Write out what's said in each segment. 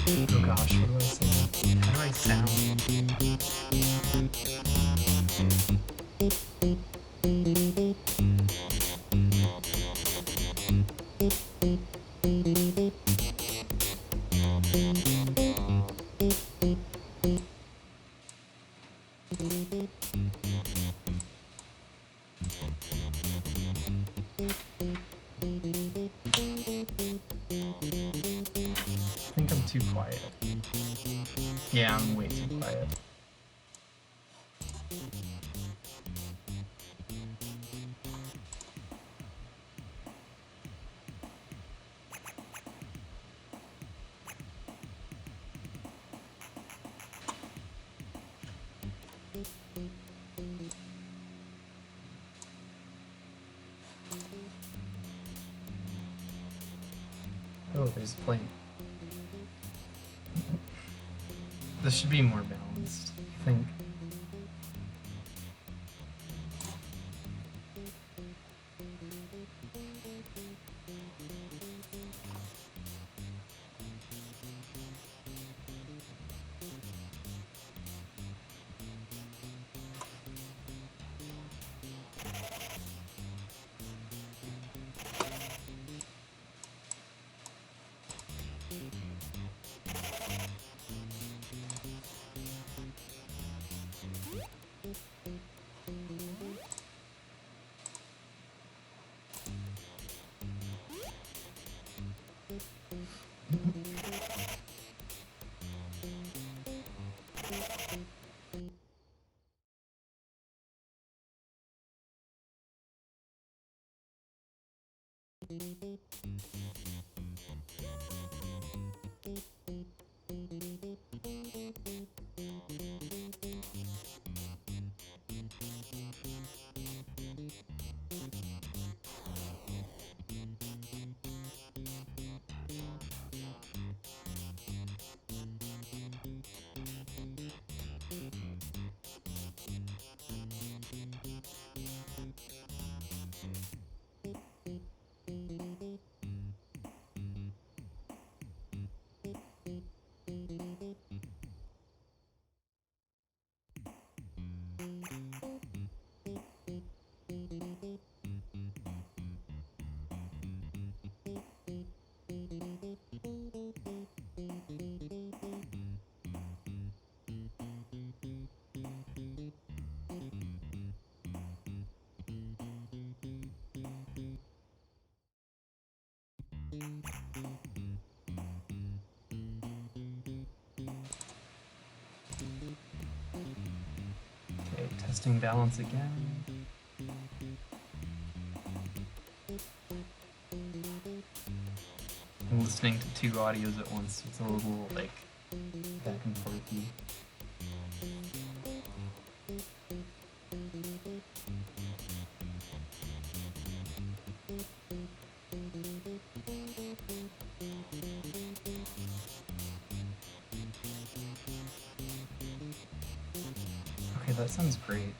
Oh gosh, what do I say? How do I sound? I think I'm too quiet. Yeah, I'm way too quiet. Oh, there's a plane. This should be more balanced, I think. Okay, testing balance again. I'm listening to two audios at once. It's a little like back and forthy. Okay, that sounds great.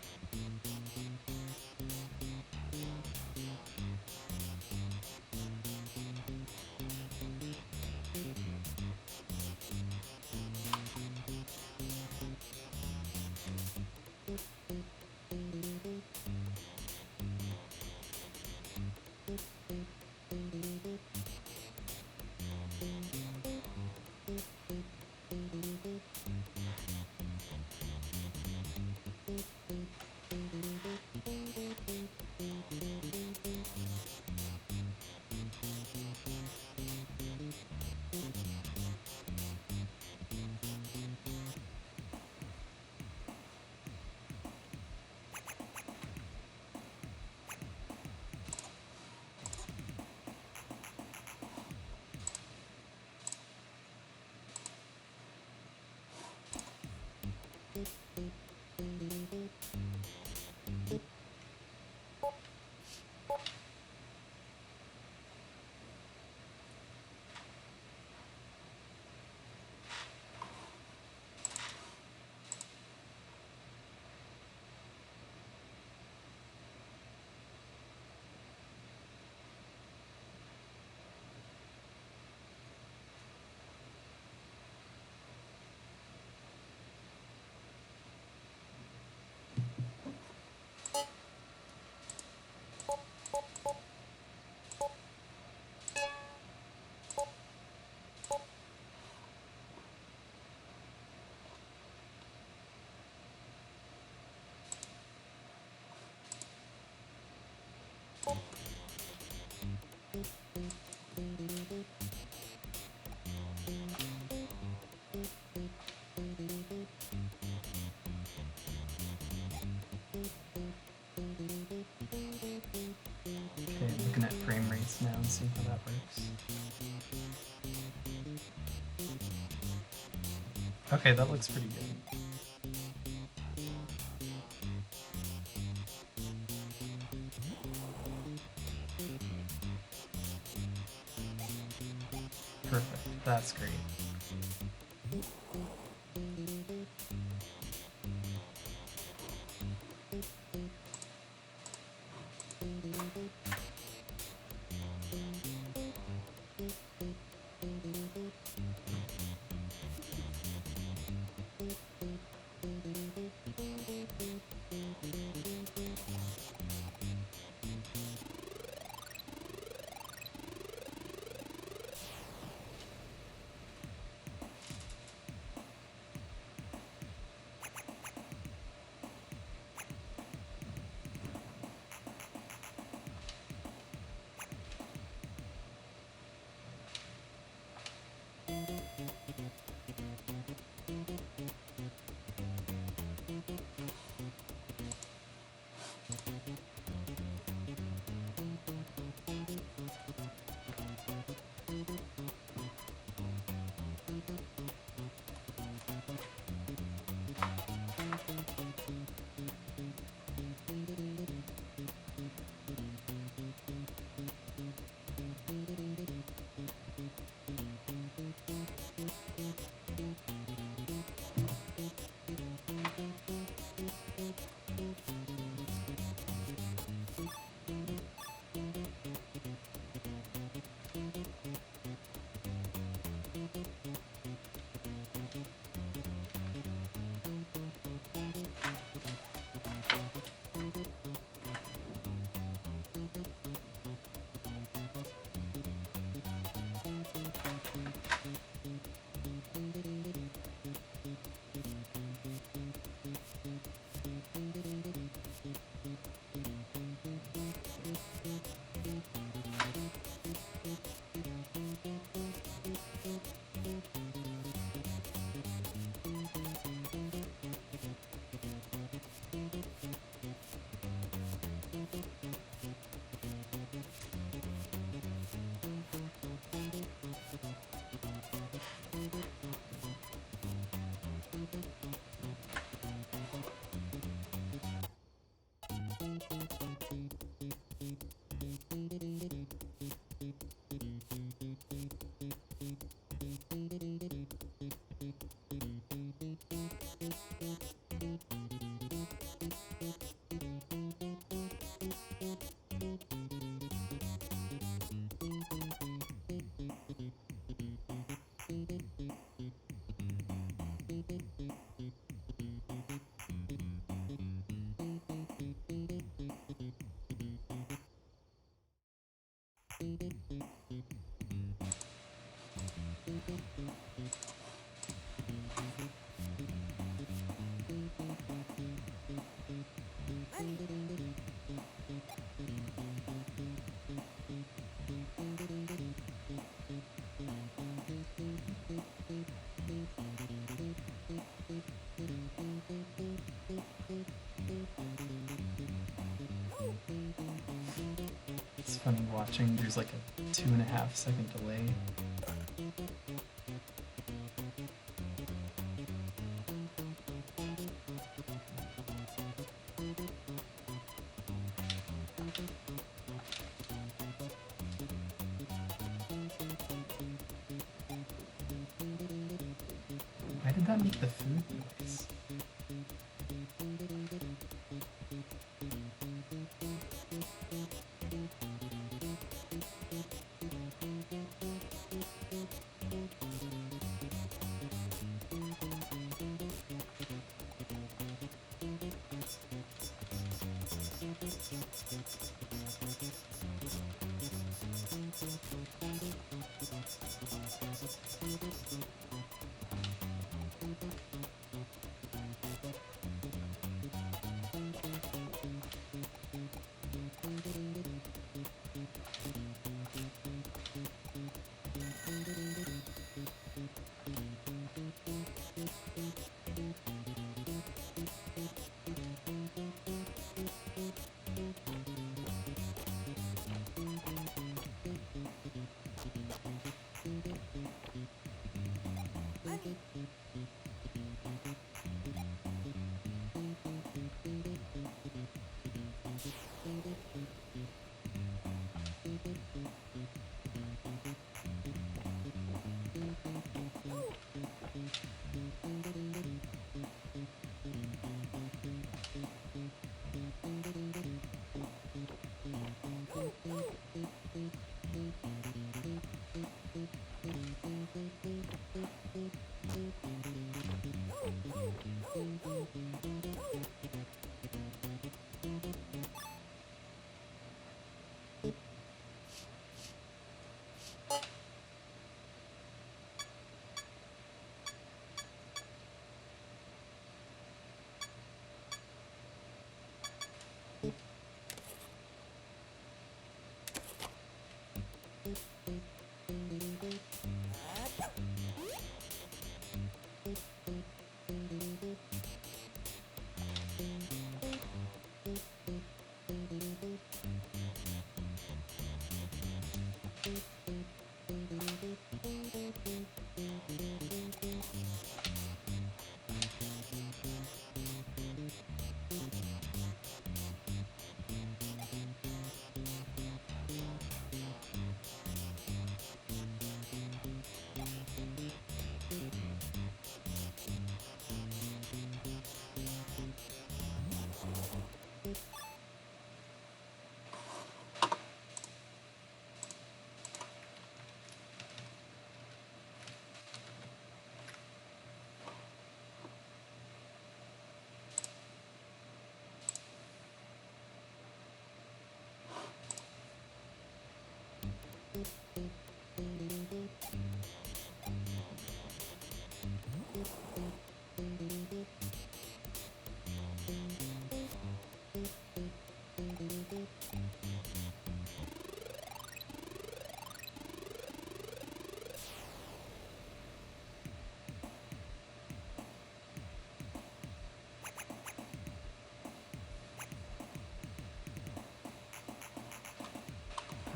Okay, looking at frame rates now and see how that works. Okay, that looks pretty good. Perfect, that's great. It's funny watching, there's like a 2.5-second delay. Why did that make the food noise?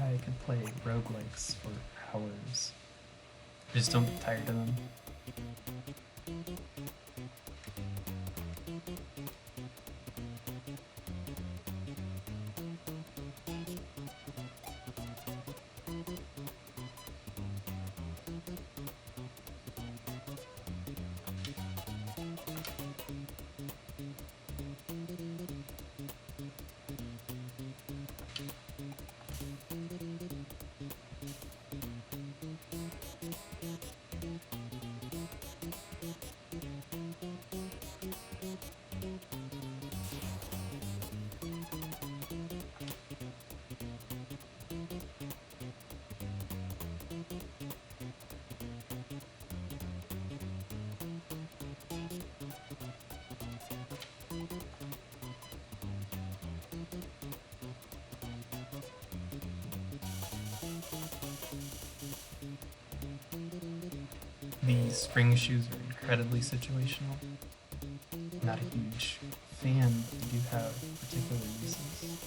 I could play roguelikes for hours. I just don't get tired of them. the spring shoes are incredibly situational. Not a huge fan, but they do have particular uses.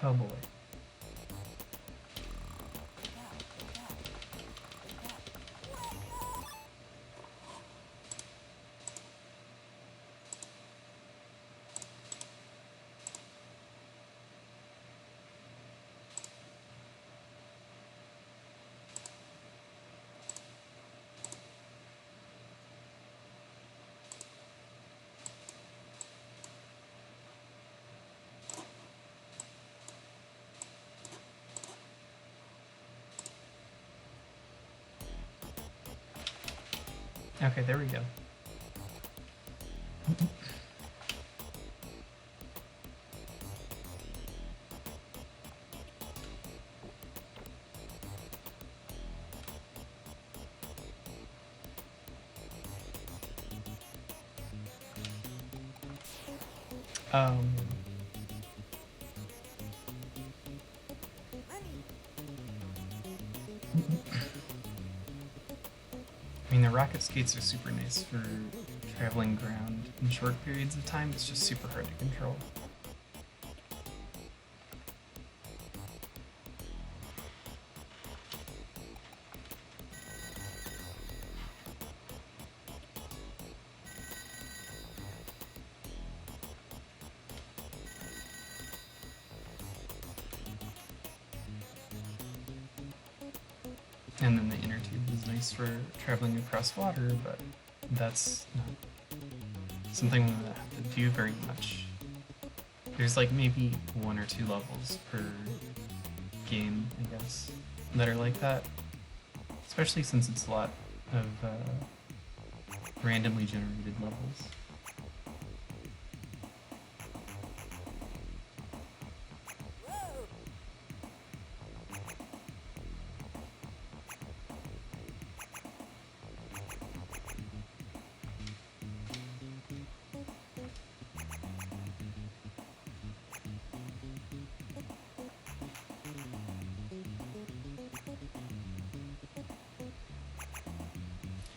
Oh boy. Okay, there we go. Um, I mean, the rocket skates are super nice for traveling ground in short periods of time. It's just super hard to control. And then the inner tube is nice for traveling across water, but that's not something that I have to do very much. There's like maybe 1 or 2 levels per game, I guess, that are like that. Especially since it's a lot of randomly generated levels.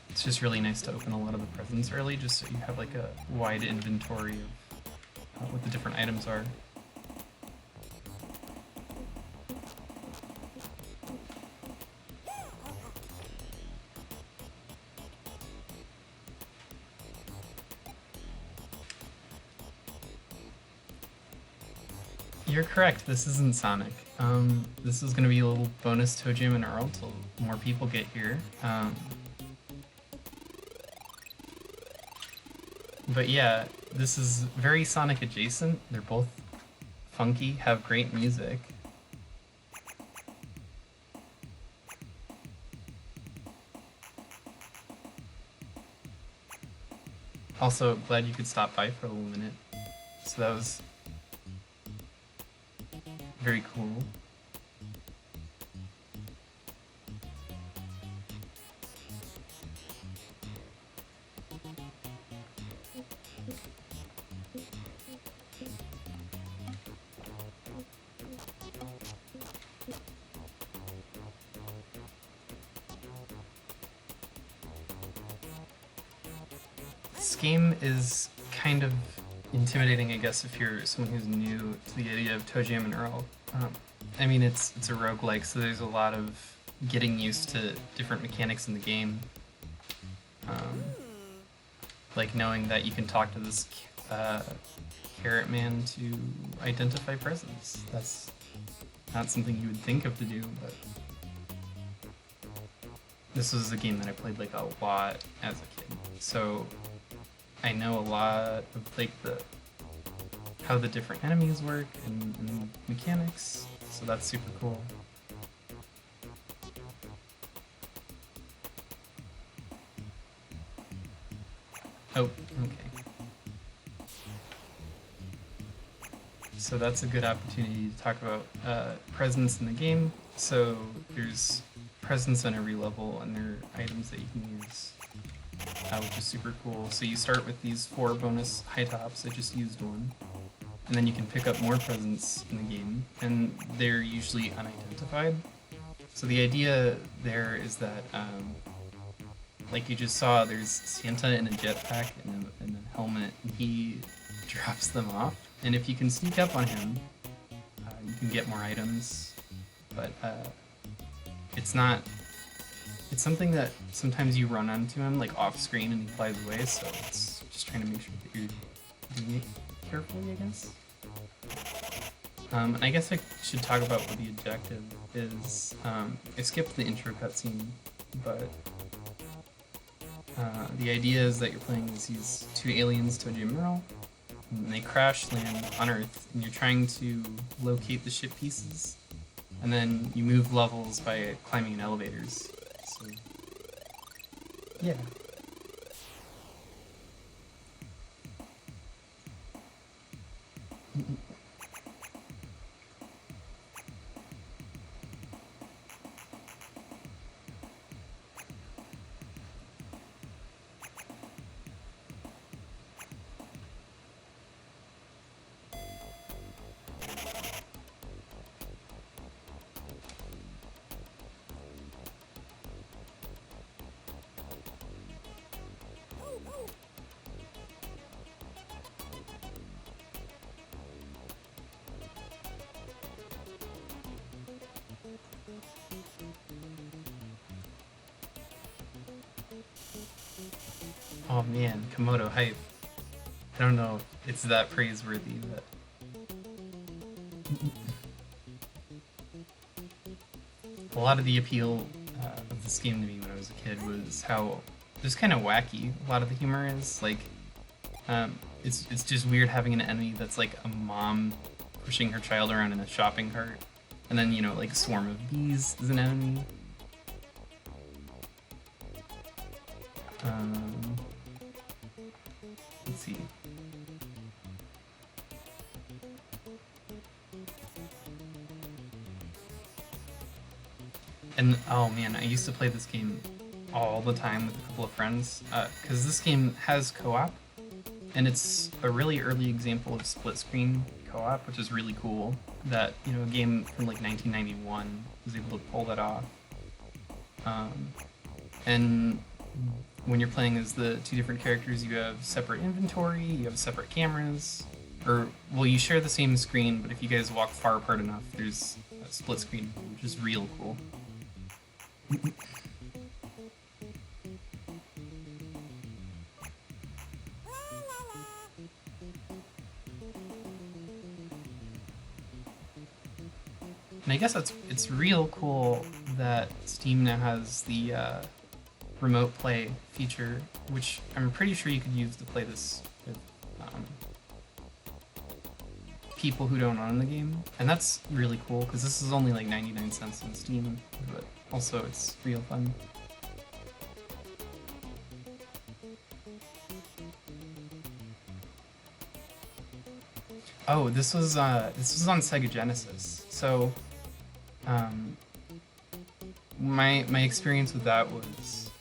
It's just really nice to open a lot of the presents early, just so you have like a wide inventory of what the different items are. You're correct. This isn't Sonic. This is gonna be a little bonus toejam and Earl till more people get here. But yeah, this is very Sonic adjacent. They're both funky, have great music. Also, glad you could stop by for a little minute. So that was very cool. This game is kind of intimidating, I guess, if you're someone who's new to the idea of toejam and Earl. I mean, it's a roguelike, so there's a lot of getting used to different mechanics in the game. Like knowing that you can talk to this carrot man to identify presents. That's not something you would think of to do, but this was a game that I played like a lot as a kid. So I know a lot of like how the different enemies work and mechanics, so that's super cool. Oh, okay. So that's a good opportunity to talk about presents in the game. So there's presents on every level, and there are items that you can use, which is super cool. So you start with these 4 bonus high tops. I just used one. And then you can pick up more presents in the game, and they're usually unidentified. So the idea there is that, like you just saw, there's Santa in a jetpack and a helmet, and he drops them off. And if you can sneak up on him, you can get more items. But it's not... It's something that sometimes you run onto him, like off-screen, and he flies away, so it's just trying to make sure that you're doing it carefully, I guess. And I guess I should talk about what the objective is. I skipped the intro cutscene, but the idea is that you're playing as these 2 aliens, toejam and Earl, and they crash land on Earth, and you're trying to locate the ship pieces, and then you move levels by climbing in elevators. So, yeah. Oh man, Komodo hype. I don't know if it's that praiseworthy, but... A lot of the appeal of this game to me when I was a kid was how just kind of wacky a lot of the humor is. Like, it's just weird having an enemy that's like a mom pushing her child around in a shopping cart, and then, you know, like a swarm of bees is an enemy. Let's see. And oh man, I used to play this game all the time with a couple of friends, because this game has co-op, and it's a really early example of split screen co-op, which is really cool. That, you know, a game from like 1991 was able to pull that off. And when you're playing as the 2 different characters, you have separate inventory, you have separate cameras, or, well, you share the same screen, but if you guys walk far apart enough, there's a split screen, which is real cool. And I guess it's real cool that Steam now has the remote play feature, which I'm pretty sure you could use to play this with people who don't own the game. And that's really cool because this is only like 99 cents on Steam, but also it's real fun. Oh, this was on Sega Genesis. So, my experience with that was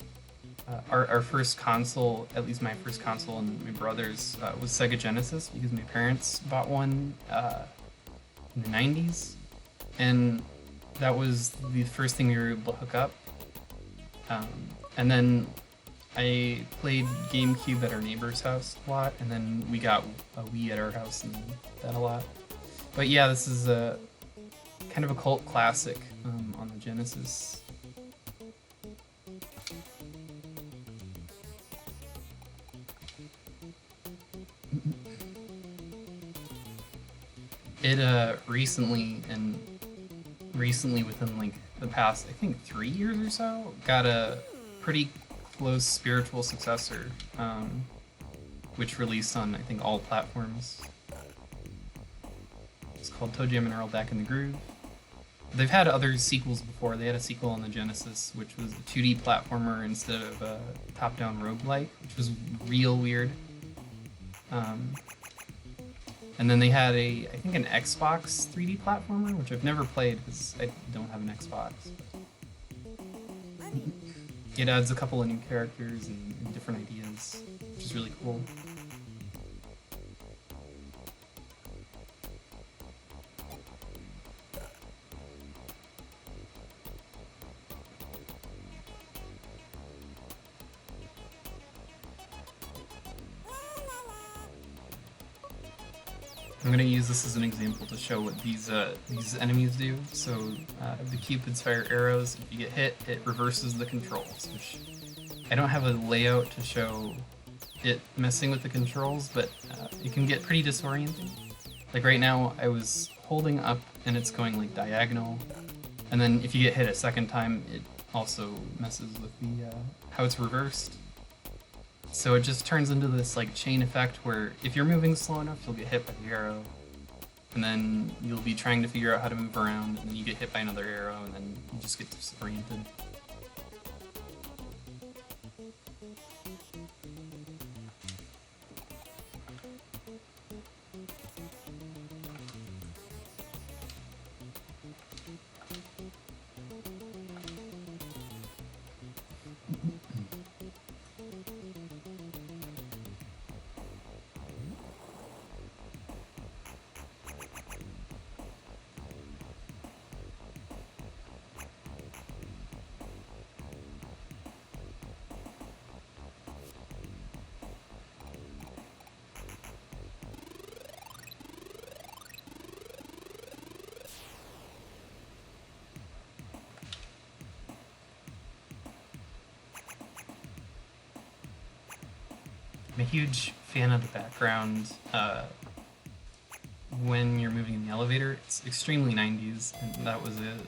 our first console, at least my first console and my brother's, was Sega Genesis because my parents bought one in the 90s, and that was the first thing we were able to hook up. And then I played GameCube at our neighbor's house a lot, and then we got a Wii at our house and that a lot. But yeah, this is a kind of a cult classic on the Genesis. It recently within like the past, I think 3 years or so, got a pretty close spiritual successor, which released on I think all platforms. It's called ToeJam and Earl Back in the Groove. They've had other sequels before. They had a sequel on the Genesis, which was a 2D platformer instead of a top-down roguelike, which was real weird. And then they had I think an Xbox 3D platformer, which I've never played because I don't have an Xbox. It adds a couple of new characters and different ideas, which is really cool. I'm gonna use this as an example to show what these enemies do. So the Cupid's fire arrows. If you get hit, it reverses the controls. Which I don't have a layout to show it messing with the controls, but it can get pretty disorienting. Like right now, I was holding up and it's going like diagonal, and then if you get hit a second time, it also messes with the how it's reversed. So it just turns into this like chain effect where if you're moving slow enough, you'll get hit by the arrow, and then you'll be trying to figure out how to move around, and then you get hit by another arrow, and then you just get disoriented. I'm a huge fan of the background when you're moving in the elevator. It's extremely 90s, and that was a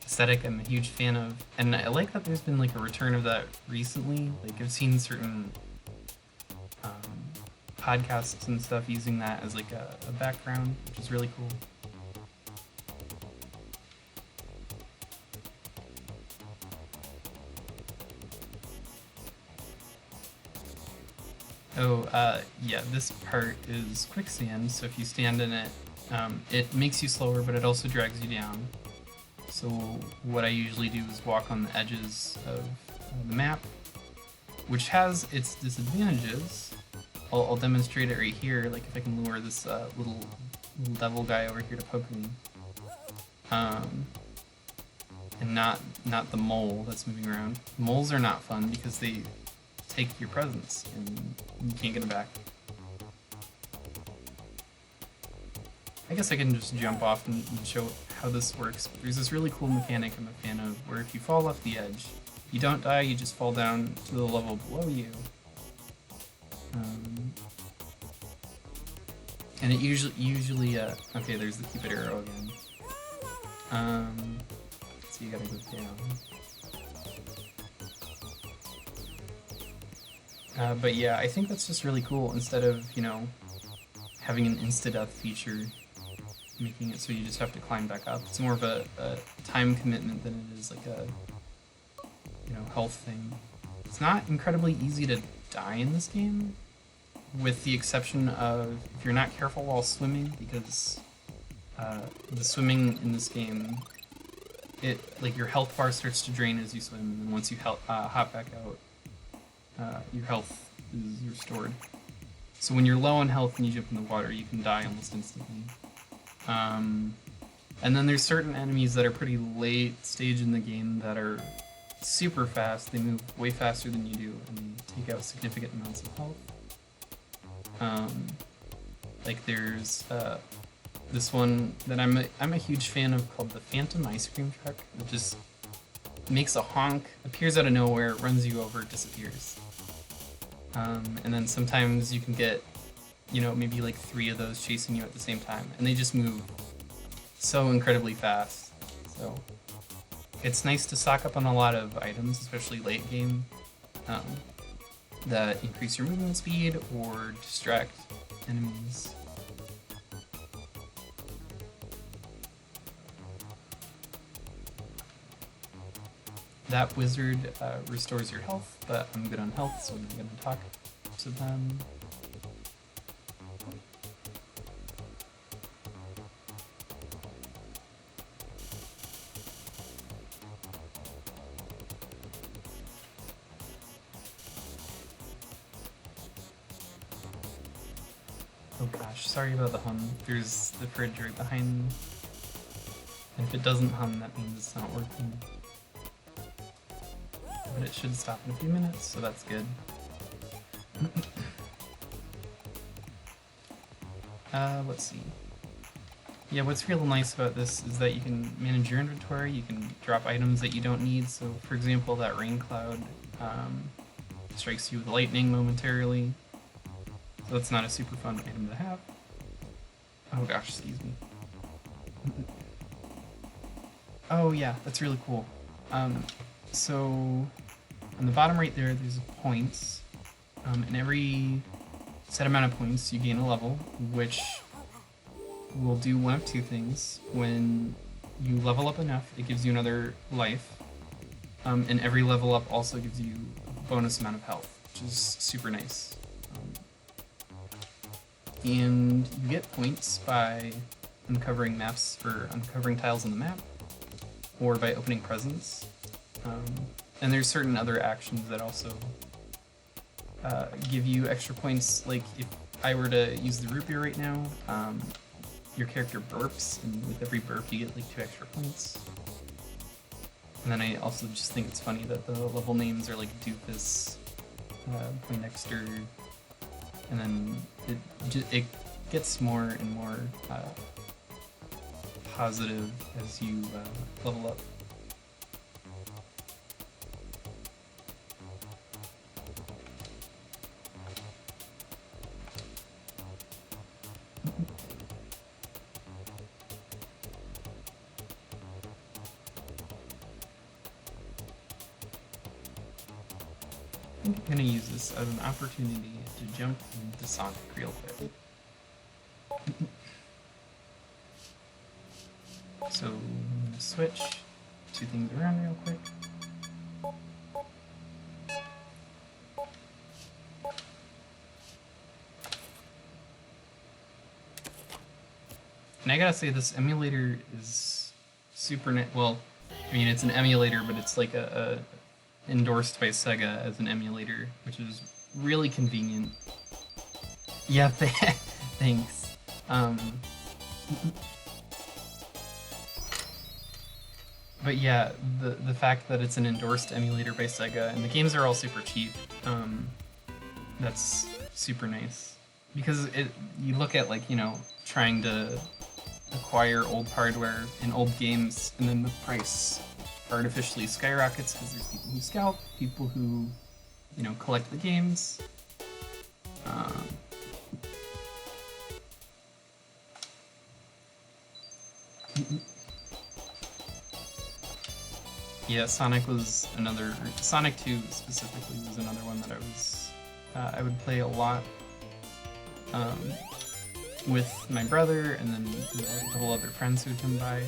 aesthetic I'm a huge fan of. And I like that there's been like a return of that recently. Like I've seen certain podcasts and stuff using that as like a background, which is really cool. Oh, yeah, this part is quicksand, so if you stand in it, it makes you slower, but it also drags you down. So what I usually do is walk on the edges of the map, which has its disadvantages. I'll demonstrate it right here, like if I can lure this little devil guy over here to poke me. And not the mole that's moving around. Moles are not fun because they take your presence and you can't get it back. I guess I can just jump off and show how this works. There's this really cool mechanic I'm a fan of where if you fall off the edge, you don't die, you just fall down to the level below you. And it usually okay, there's the Cupid arrow again. So you gotta go down. But yeah, I think that's just really cool. Instead of, you know, having an insta-death feature, making it so you just have to climb back up. It's more of a time commitment than it is like a, you know, health thing. It's not incredibly easy to die in this game, with the exception of if you're not careful while swimming, because the swimming in this game, like your health bar starts to drain as you swim, and then once you hop back out, your health is restored. So when you're low on health and you jump in the water, you can die almost instantly. And then there's certain enemies that are pretty late stage in the game that are super fast. They move way faster than you do, and they take out significant amounts of health. Like there's this one that I'm a huge fan of called the Phantom Ice Cream Truck. It just makes a honk, appears out of nowhere, runs you over, disappears. And then sometimes you can get, you know, maybe like 3 of those chasing you at the same time, and they just move so incredibly fast. So it's nice to stock up on a lot of items, especially late game, that increase your movement speed or distract enemies. That wizard restores your health, but I'm good on health, so I'm not going to talk to them. Oh gosh, sorry about the hum. There's the fridge right behind me. And if it doesn't hum, that means it's not working. But it should stop in a few minutes, so that's good. Let's see. Yeah, what's real nice about this is that you can manage your inventory, you can drop items that you don't need. So for example, that rain cloud strikes you with lightning momentarily. So that's not a super fun item to have. Oh gosh, excuse me. Oh yeah, that's really cool. So on the bottom right there, there's points, and every set amount of points you gain a level, which will do one of two things. When you level up enough, it gives you another life, and every level up also gives you a bonus amount of health, which is super nice. And you get points by uncovering maps, or uncovering tiles on the map, or by opening presents. And there's certain other actions that also give you extra points. Like if I were to use the root beer right now, your character burps, and with every burp you get like 2 extra points. And then I also just think it's funny that the level names are like Doofus, Poindexter, and then it gets more and more positive as you level up. I think I'm going to use this as an opportunity to jump into Sonic real quick. So I'm going to switch 2 things around real quick. And I gotta say, this emulator is super well, I mean, it's an emulator, but it's like a endorsed by Sega as an emulator, which is really convenient. Yeah, thanks. But yeah, the fact that it's an endorsed emulator by Sega, and the games are all super cheap, that's super nice. Because you look at, like, you know, trying to acquire old hardware in old games, and then the price artificially skyrockets because there's people who scalp, people who, you know, collect the games. Yeah, Sonic was another. Sonic 2 specifically was another one that I would play a lot with my brother, and then a couple other friends who'd come by.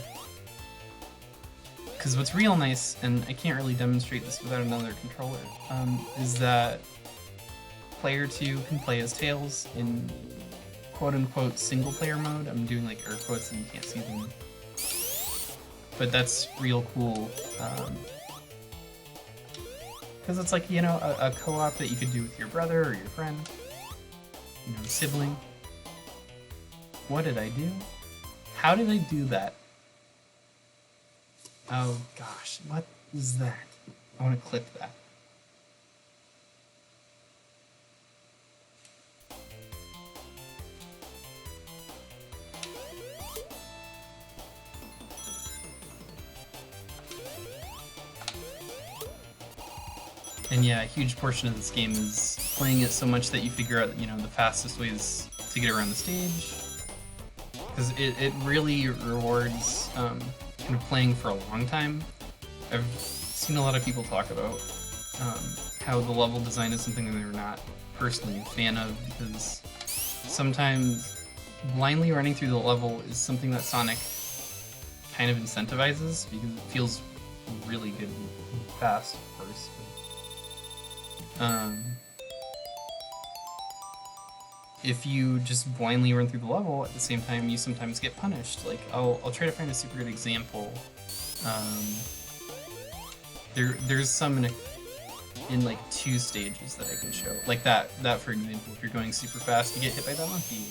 Because what's real nice, and I can't really demonstrate this without another controller, is that player 2 can play as Tails in quote-unquote single-player mode. I'm doing like air quotes and you can't see them. But that's real cool. Because it's like, you know, a co-op that you could do with your brother or your friend, you know, sibling. What did I do? How did I do that? Oh gosh, what is that? I want to clip that. And yeah, a huge portion of this game is playing it so much that you figure out, you know, the fastest ways to get around the stage. Because it really rewards kind of playing for a long time. I've seen a lot of people talk about how the level design is something that they're not personally a fan of, because sometimes blindly running through the level is something that Sonic kind of incentivizes, because it feels really good and fast, of course. If you just blindly run through the level at the same time, you sometimes get punished. Like, I'll try to find a super good example. There's some in like 2 stages that I can show. Like that for example, if you're going super fast, you get hit by that monkey.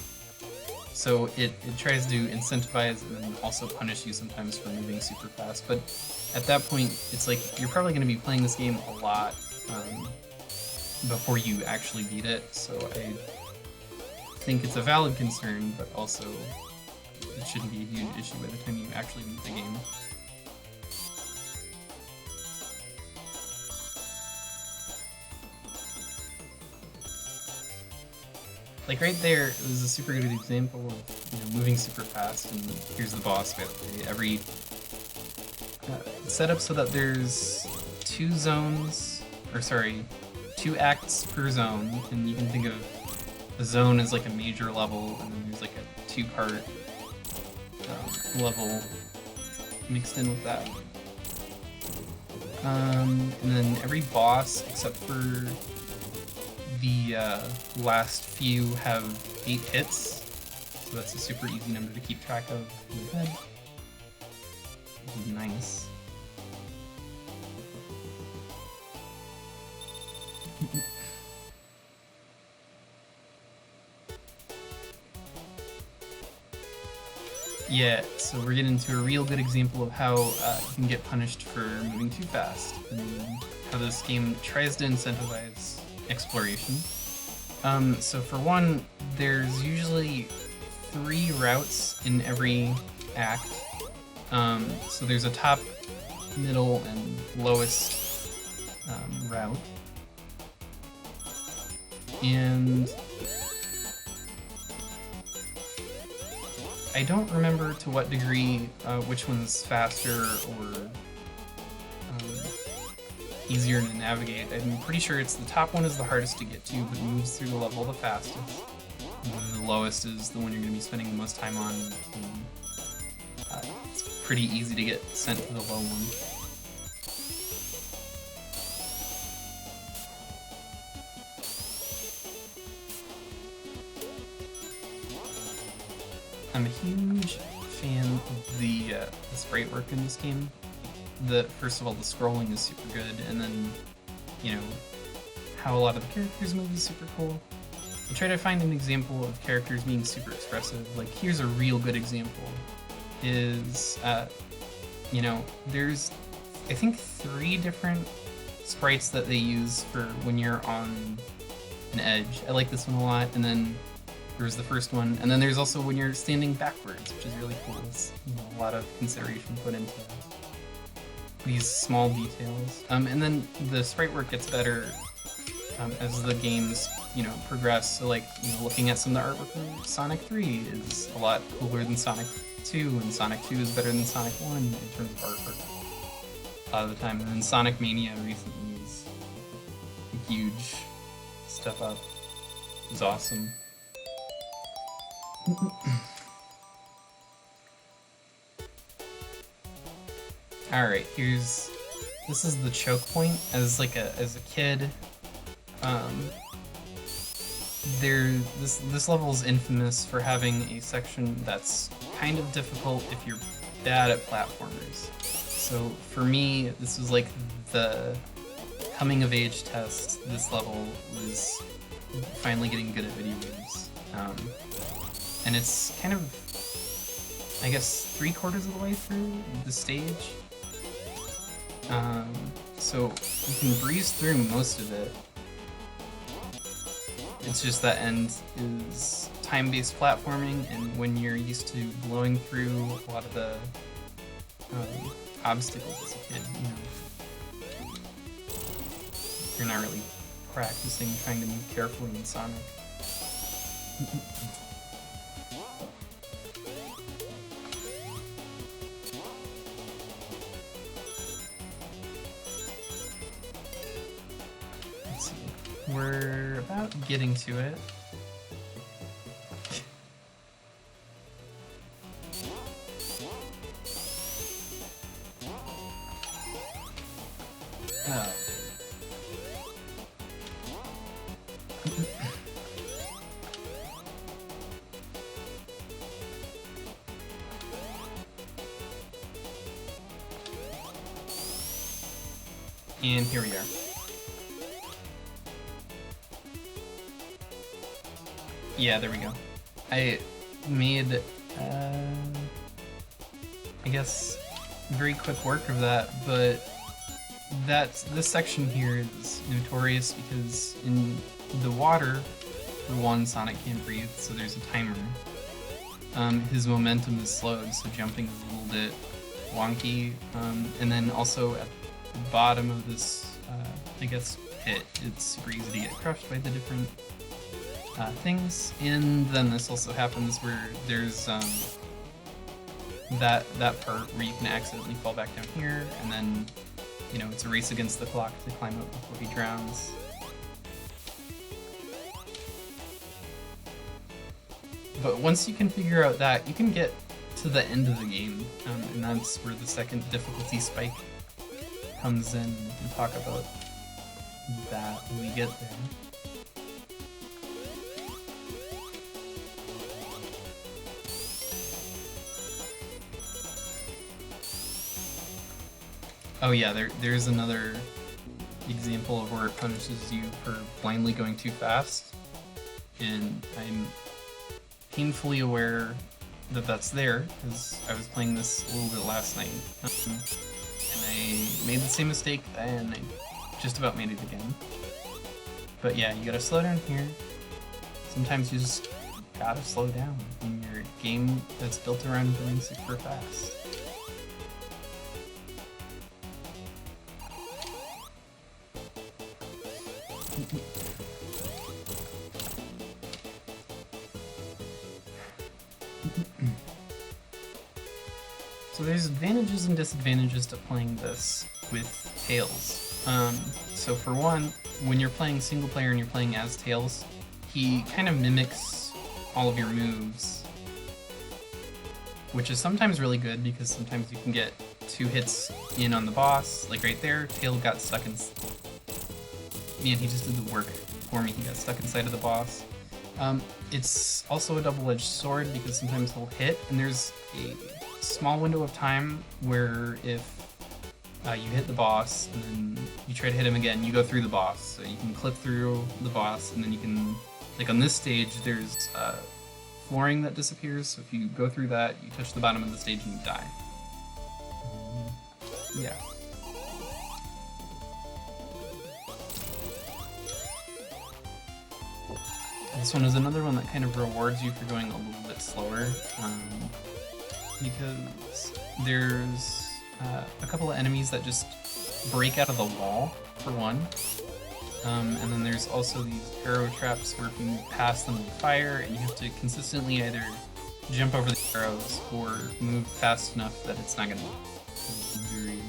So it tries to incentivize and then also punish you sometimes for moving super fast. But at that point, it's like you're probably going to be playing this game a lot before you actually beat it. So I think it's a valid concern, but also it shouldn't be a huge issue by the time you actually beat the game. Like right there, it was a super good example of, you know, moving super fast, and here's the boss, by the way. Every set up so that there's 2 zones, or sorry, 2 acts per zone, and you can think of the zone as like a major level, and then there's like a 2-part level mixed in with that. And then every boss, except for the last few, have 8 hits, so that's a super easy number to keep track of in your head. This is nice. Yeah, so we're getting into a real good example of how you can get punished for moving too fast, and how this game tries to incentivize exploration. So for one, there's usually 3 routes in every act. So there's a top, middle, and lowest route. And I don't remember to what degree which one's faster or easier to navigate. I'm pretty sure it's the top one is the hardest to get to, but it moves through the level the fastest. And then the lowest is the one you're going to be spending the most time on. And, it's pretty easy to get sent to the low one. I'm a huge fan of the sprite work in this game. First of all, the scrolling is super good, and then, you know, how a lot of the characters move is super cool. I try to find an example of characters being super expressive. Like, here's a real good example. Is, you know, there's, I think, 3 different sprites that they use for when you're on an edge. I like this one a lot, and then there's the first one, and then there's also when you're standing backwards, which is really cool. It's, you know, a lot of consideration put into these small details. And then the sprite work gets better as the games, you know, progress. So, like, you know, looking at some of the artwork in Sonic 3 is a lot cooler than Sonic 2, and Sonic 2 is better than Sonic 1 in terms of artwork. a lot of the time. And then Sonic Mania recently was a huge step up. It was awesome. All right, this is the choke point. As a kid, this level is infamous for having a section that's kind of difficult if you're bad at platformers. So for me, this was like the coming of age test. This level was finally getting good at video games, and it's kind of, I guess, 3/4 of the way through the stage. So you can breeze through most of it. It's just that end is time-based platforming, and when you're used to blowing through a lot of the obstacles as a kid, you're not really practicing trying to move carefully in Sonic. Let's see. We're about getting to it. Oh. And here we are. Yeah, there we go. I made, I guess, very quick work of that, but this section here is notorious because in the water, for one, Sonic can't breathe, so there's a timer. His momentum is slowed, so jumping is a little bit wonky, and then also at the bottom of this, I guess, pit, it's super easy to get crushed by the different things, and then this also happens where there's that part where you can accidentally fall back down here, and then it's a race against the clock to climb up before he drowns. But once you can figure out that, you can get to the end of the game, and that's where the second difficulty spike comes in. We can talk about that when we get there. Oh yeah, there's another example of where it punishes you for blindly going too fast, and I'm painfully aware that that's there, because I was playing this a little bit last night, and I made the same mistake, and I just about made it again. But yeah, you gotta slow down here. Sometimes you just gotta slow down in your game that's built around going super fast. So there's advantages and disadvantages to playing this with Tails. So for one, when you're playing single player and you're playing as Tails, he kind of mimics all of your moves, which is sometimes really good because sometimes you can get 2 hits in on the boss, like right there. Tail got stuck in. Man, he just did the work for me. He got stuck inside of the boss. It's also a double-edged sword because sometimes he'll hit, and there's a small window of time where if you hit the boss and then you try to hit him again, you go through the boss. So you can clip through the boss, and then you can, like on this stage, there's flooring that disappears. So if you go through that, you touch the bottom of the stage and you die. Yeah. This one is another one that kind of rewards you for going a little bit slower, because there's a couple of enemies that just break out of the wall, for one, and then there's also these arrow traps where if you move past them, they fire, and you have to consistently either jump over the arrows or move fast enough that it's not going to be very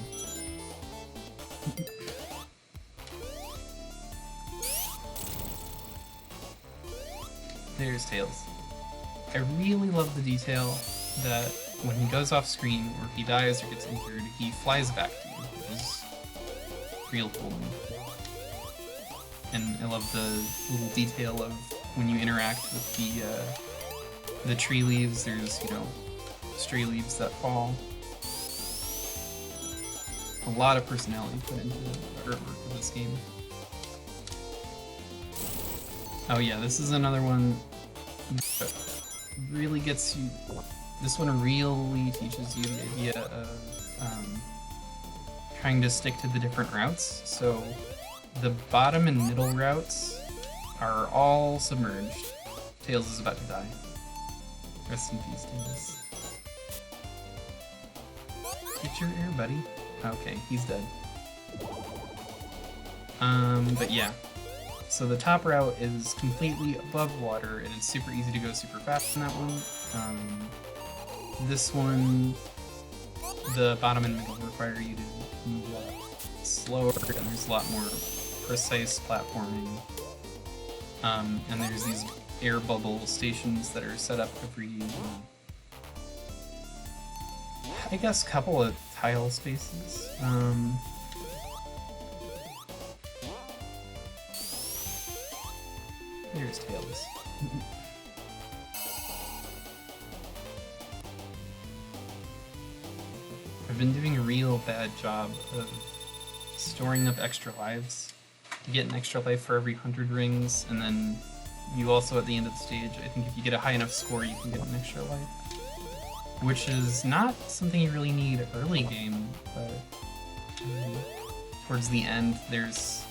There's Tails. I really love the detail that when he goes off screen or if he dies or gets injured, he flies back to you, which is real cool. And I love the little detail of when you interact with the tree leaves, there's, you know, stray leaves that fall. A lot of personality put into the artwork of this game. Oh yeah, this is another one that really gets you. This one really teaches you the idea of trying to stick to the different routes. So the bottom and middle routes are all submerged. Tails is about to die. Rest in peace, Tails. Get your air, buddy. Okay, he's dead. But yeah. So the top route is completely above water, and it's super easy to go super fast in that one. This one, the bottom and middle require you to move a lot slower, and there's a lot more precise platforming. And there's these air bubble stations that are set up every, I guess, couple of tile spaces. There's Tails. I've been doing a real bad job of storing up extra lives. You get an extra life for every 100 rings, and then you also, at the end of the stage, I think if you get a high enough score, you can get an extra life. Which is not something you really need early game, but towards the end, there's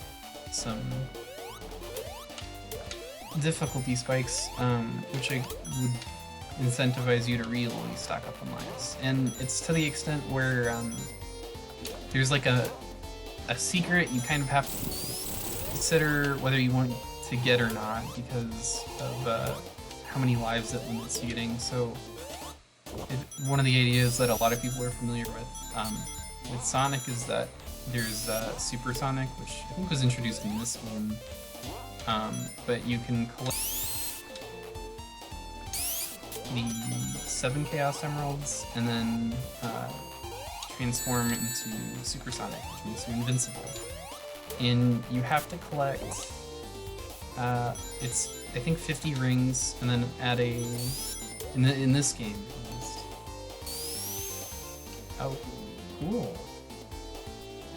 some difficulty spikes, which I would incentivize you to really stock up on lives. And it's to the extent where there's like a secret you kind of have to consider whether you want to get or not because of how many lives it limits you getting. So one of the ideas that a lot of people are familiar with Sonic is that there's Super Sonic, which I think was introduced in this game. But you can collect the 7 Chaos Emeralds and then transform into Super Sonic, which makes you invincible. And you have to collect, it's I think 50 rings, and then add in this game at least. Oh, cool.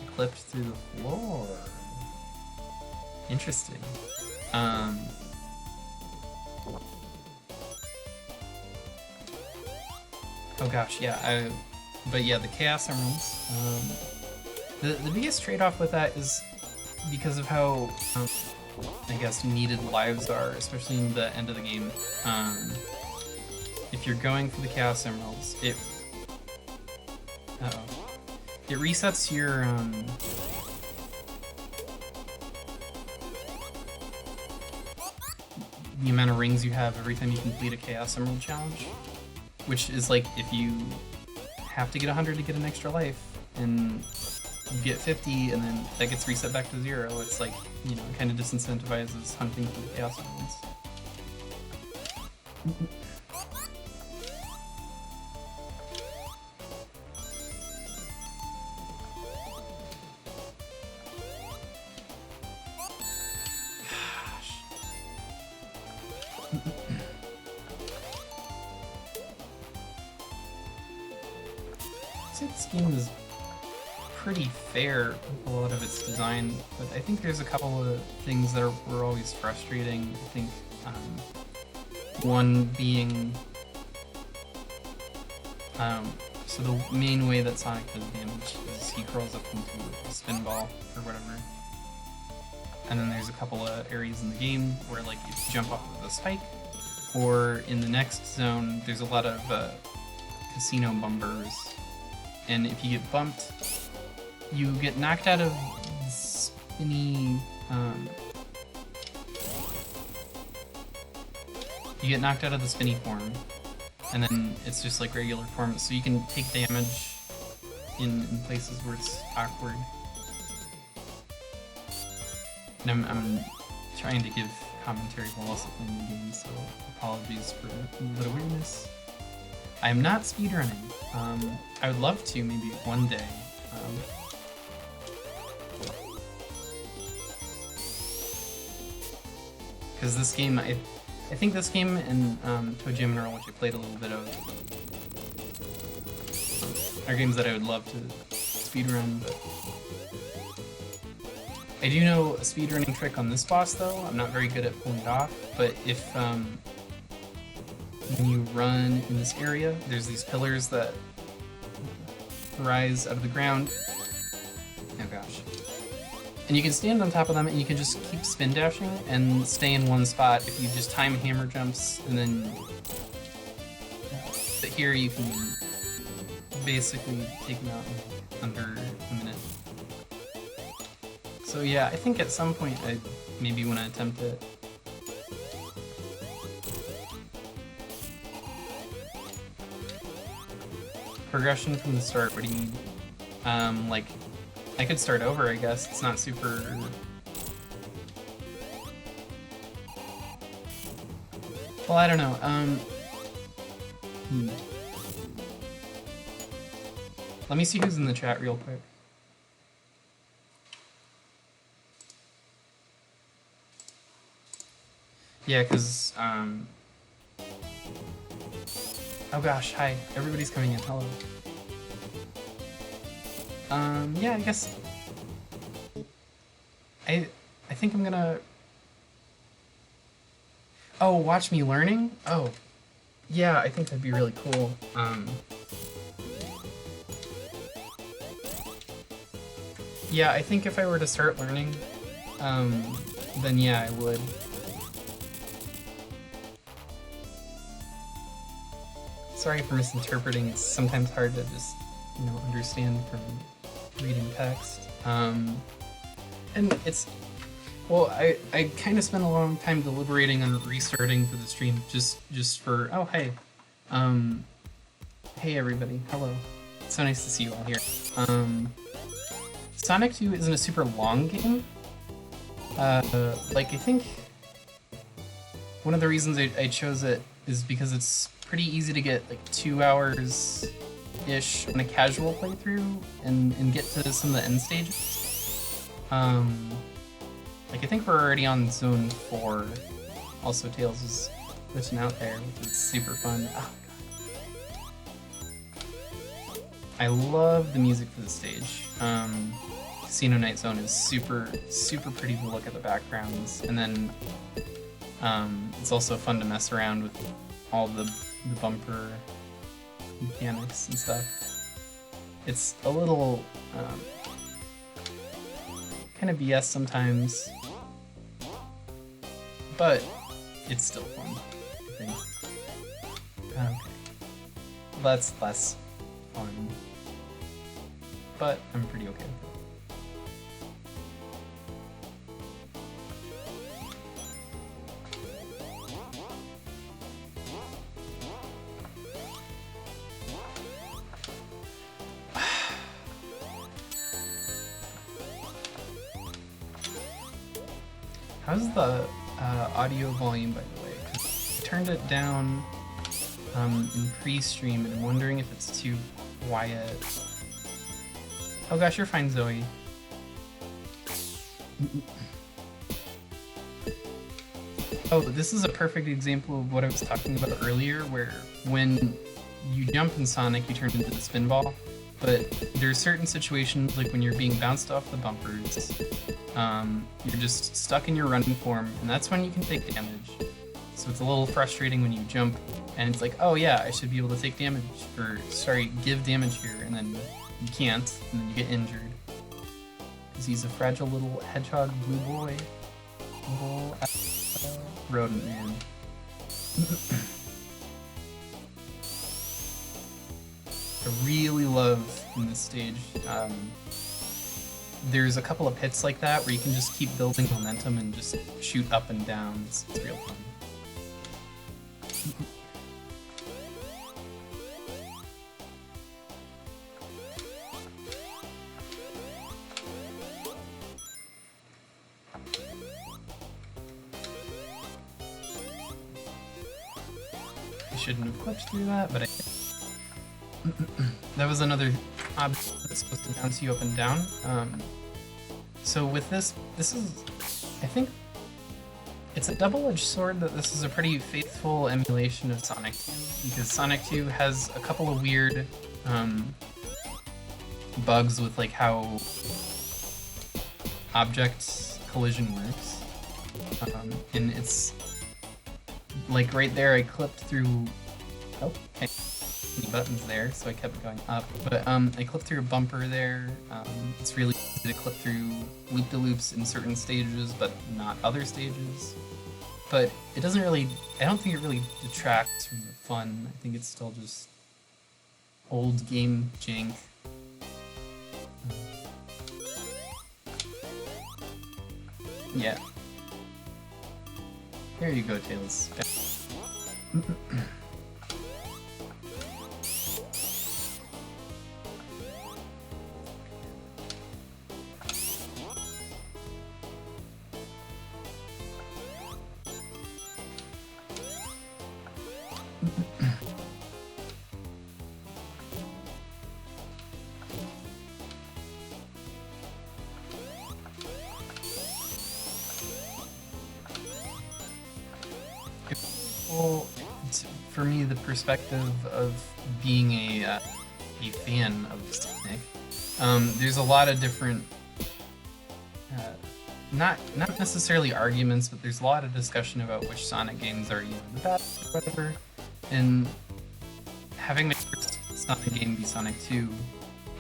I clipped through the floor. Interesting. Oh gosh, yeah. But yeah, the Chaos Emeralds. The biggest trade-off with that is because of how I guess needed lives are, especially in the end of the game. If you're going for the Chaos Emeralds, it resets your the amount of rings you have every time you complete a Chaos Emerald challenge, which is like if you have to get 100 to get an extra life, and you get 50, and then that gets reset back to 0. It's like, you know, it kind of disincentivizes hunting for the Chaos Emeralds. This game is pretty fair with a lot of its design, but I think there's a couple of things that were always frustrating. I think one being so the main way that Sonic does damage is he curls up into a spin ball or whatever. And then there's a couple of areas in the game where like you jump off of a spike, or in the next zone there's a lot of casino bumpers. And if you get bumped, you get knocked out of the spinny, you get knocked out of the spinny form, and then it's just like regular form, so you can take damage in places where it's awkward. And I'm trying to give commentary while also playing the game, so apologies for the weirdness. I am not speedrunning. I would love to, maybe one day. Because this game, I think this game and toejam and earl, which I played a little bit of, are games that I would love to speedrun, but I do know a speedrunning trick on this boss though. I'm not very good at pulling it off, but if when you run in this area, there's these pillars that rise out of the ground. Oh gosh. And you can stand on top of them and you can just keep spin dashing and stay in one spot if you just time hammer jumps, and then but here you can basically take them out in under a minute. So yeah, I think at some point I maybe want to attempt it. Progression from the start, what do you need? Like, I could start over, I guess. It's not super... Well, I don't know. Let me see who's in the chat real quick. Yeah, because, oh gosh, hi. Everybody's coming in. Hello. Yeah, I guess... I think I'm gonna... Oh, watch me learning? Oh. Yeah, I think that'd be really cool. Yeah, I think if I were to start learning, then yeah, I would. Sorry for misinterpreting. It's sometimes hard to just, you know, understand from reading text. And it's, well, I kind of spent a long time deliberating on restarting for the stream, just for, oh, hey. Hey everybody, hello. It's so nice to see you all here. Sonic 2 isn't a super long game. Like, I think one of the reasons I chose it is because it's pretty easy to get like 2 hours-ish in a casual playthrough and get to some of the end stages. Like, I think we're already on Zone 4. Also, Tails is glitching out there, which is super fun. Oh, God. I love the music for the stage. Casino Night Zone is super, super pretty to look at the backgrounds, and then it's also fun to mess around with all the bumper mechanics and stuff. It's a little kind of BS sometimes, but it's still fun, I think. Okay. That's less fun, but I'm pretty okay with it. How's the audio volume, by the way? 'Cause I turned it down in pre-stream, and I'm wondering if it's too quiet. Oh gosh, you're fine, Zoe. Oh, this is a perfect example of what I was talking about earlier, where when you jump in Sonic, you turn into the spin ball. But there are certain situations, like when you're being bounced off the bumpers, you're just stuck in your running form, and that's when you can take damage. So it's a little frustrating when you jump, and it's like, oh yeah, I should be able to take damage, or sorry, give damage here, and then you can't, and then you get injured. Because he's a fragile little hedgehog blue boy. Little rodent man. I really love in this stage, there's a couple of pits like that where you can just keep building momentum and just shoot up and down. It's real fun. I shouldn't have clipped through that, but I that was another object that's supposed to bounce you up and down. So with this is, I think, it's a double-edged sword that this is a pretty faithful emulation of Sonic 2, because Sonic 2 has a couple of weird bugs with like how object collision works. And it's like right there I clipped through, oh, okay, buttons there, so I kept going up, but I clipped through a bumper there. It's really easy to clip through loop-de-loops in certain stages, but not other stages. But it doesn't really, I don't think it really detracts from the fun. I think it's still just old game jank. Yeah. There you go, Tails. Well, for me, the perspective of being a fan of Sonic, there's a lot of different, not necessarily arguments, but there's a lot of discussion about which Sonic games are the best, or whatever. And having my first Sonic game be Sonic 2,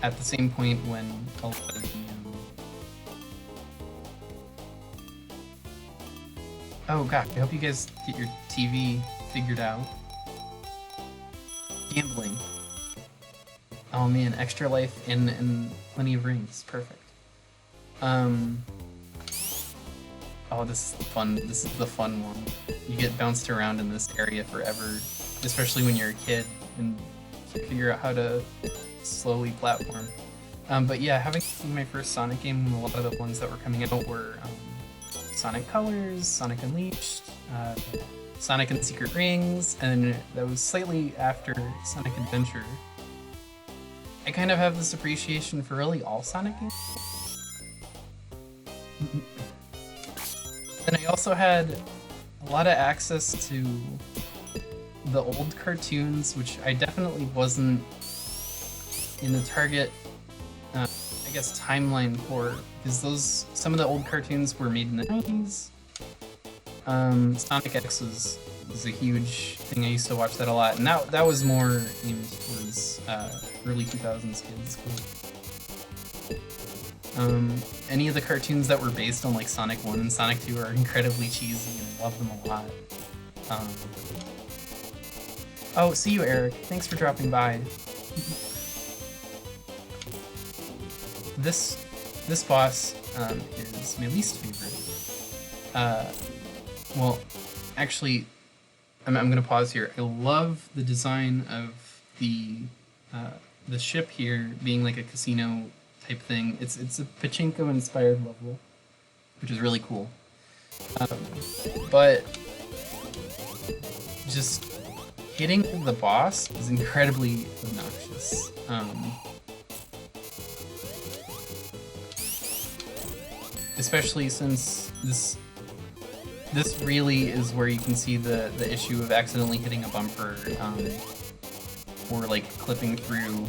at the same point when a lot of the oh god, I hope you guys get your TV figured out. Gambling. Oh man, extra life and plenty of rings. Perfect. Oh, this is fun. This is the fun one. You get bounced around in this area forever, especially when you're a kid and you figure out how to slowly platform. But yeah, having seen my first Sonic game, a lot of the ones that were coming out were Sonic Colors, Sonic Unleashed, Sonic and the Secret Rings, and that was slightly after Sonic Adventure. I kind of have this appreciation for really all Sonic games. And I also had a lot of access to the old cartoons, which I definitely wasn't in the target I guess timeline for, because some of the old cartoons were made in the 90s. Sonic X was a huge thing. I used to watch that a lot, and that was more aimed towards early 2000s kids. Any of the cartoons that were based on like Sonic 1 and Sonic 2 are incredibly cheesy, and I love them a lot. Oh, see you, Eric. Thanks for dropping by. This boss is my least favorite. Well, actually, I'm gonna pause here. I love the design of the ship here being like a casino type thing. It's a pachinko inspired level, which is really cool. But just hitting the boss is incredibly obnoxious. Especially since this really is where you can see the issue of accidentally hitting a bumper, or like clipping through,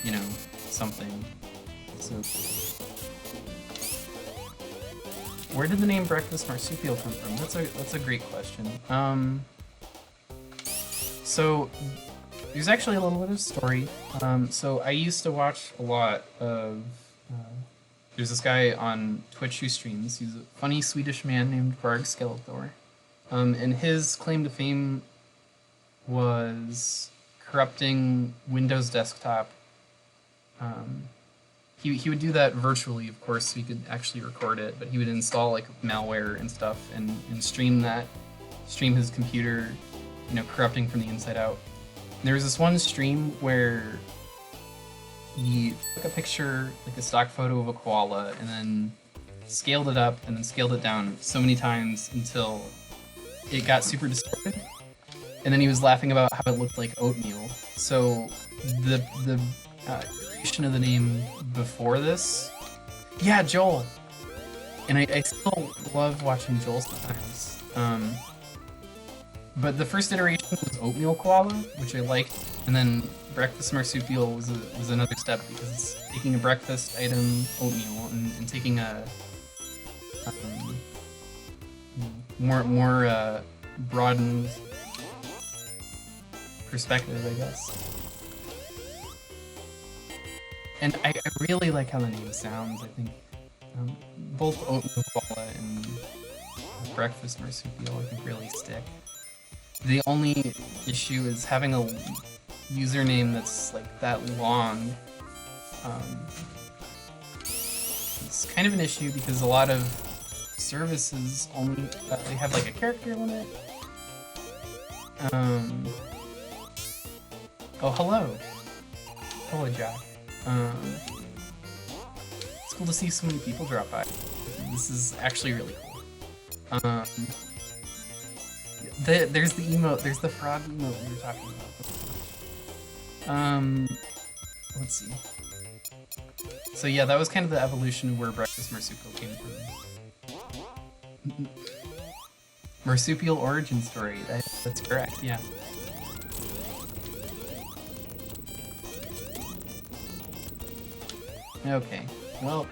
you know, something. So, where did the name Breakfast Marsupial come from? That's a great question. So there's actually a little bit of story. So I used to watch a lot of. There's this guy on Twitch who streams. He's a funny Swedish man named Varg Skeletor. And his claim to fame was corrupting Windows desktop. He would do that virtually, of course, so he could actually record it, but he would install like malware and stuff and stream his computer, you know, corrupting from the inside out. And there was this one stream where he took a picture, like a stock photo of a koala, and then scaled it up and then scaled it down so many times until it got super distorted. and then he was laughing about how it looked like oatmeal. So the iteration of the name before this, yeah, Joel. And I still love watching Joel sometimes. But the first iteration was oatmeal koala, which I liked, and then breakfast marsupial was another step because it's taking a breakfast item, oatmeal, and taking a more broadened perspective, I guess. And I really like how the name sounds. I think both oatmeal koala and breakfast marsupial I think really stick. The only issue is having a username that's like that long. It's kind of an issue because a lot of services only they have like a character limit. Oh, hello, Jack. It's cool to see so many people drop by. This is actually really cool. There's the emote. There's the frog emote we were talking about. Let's see. So yeah, that was kind of the evolution of where breakfast marsupial came from. Marsupial origin story. That's correct. Yeah. Okay. Well,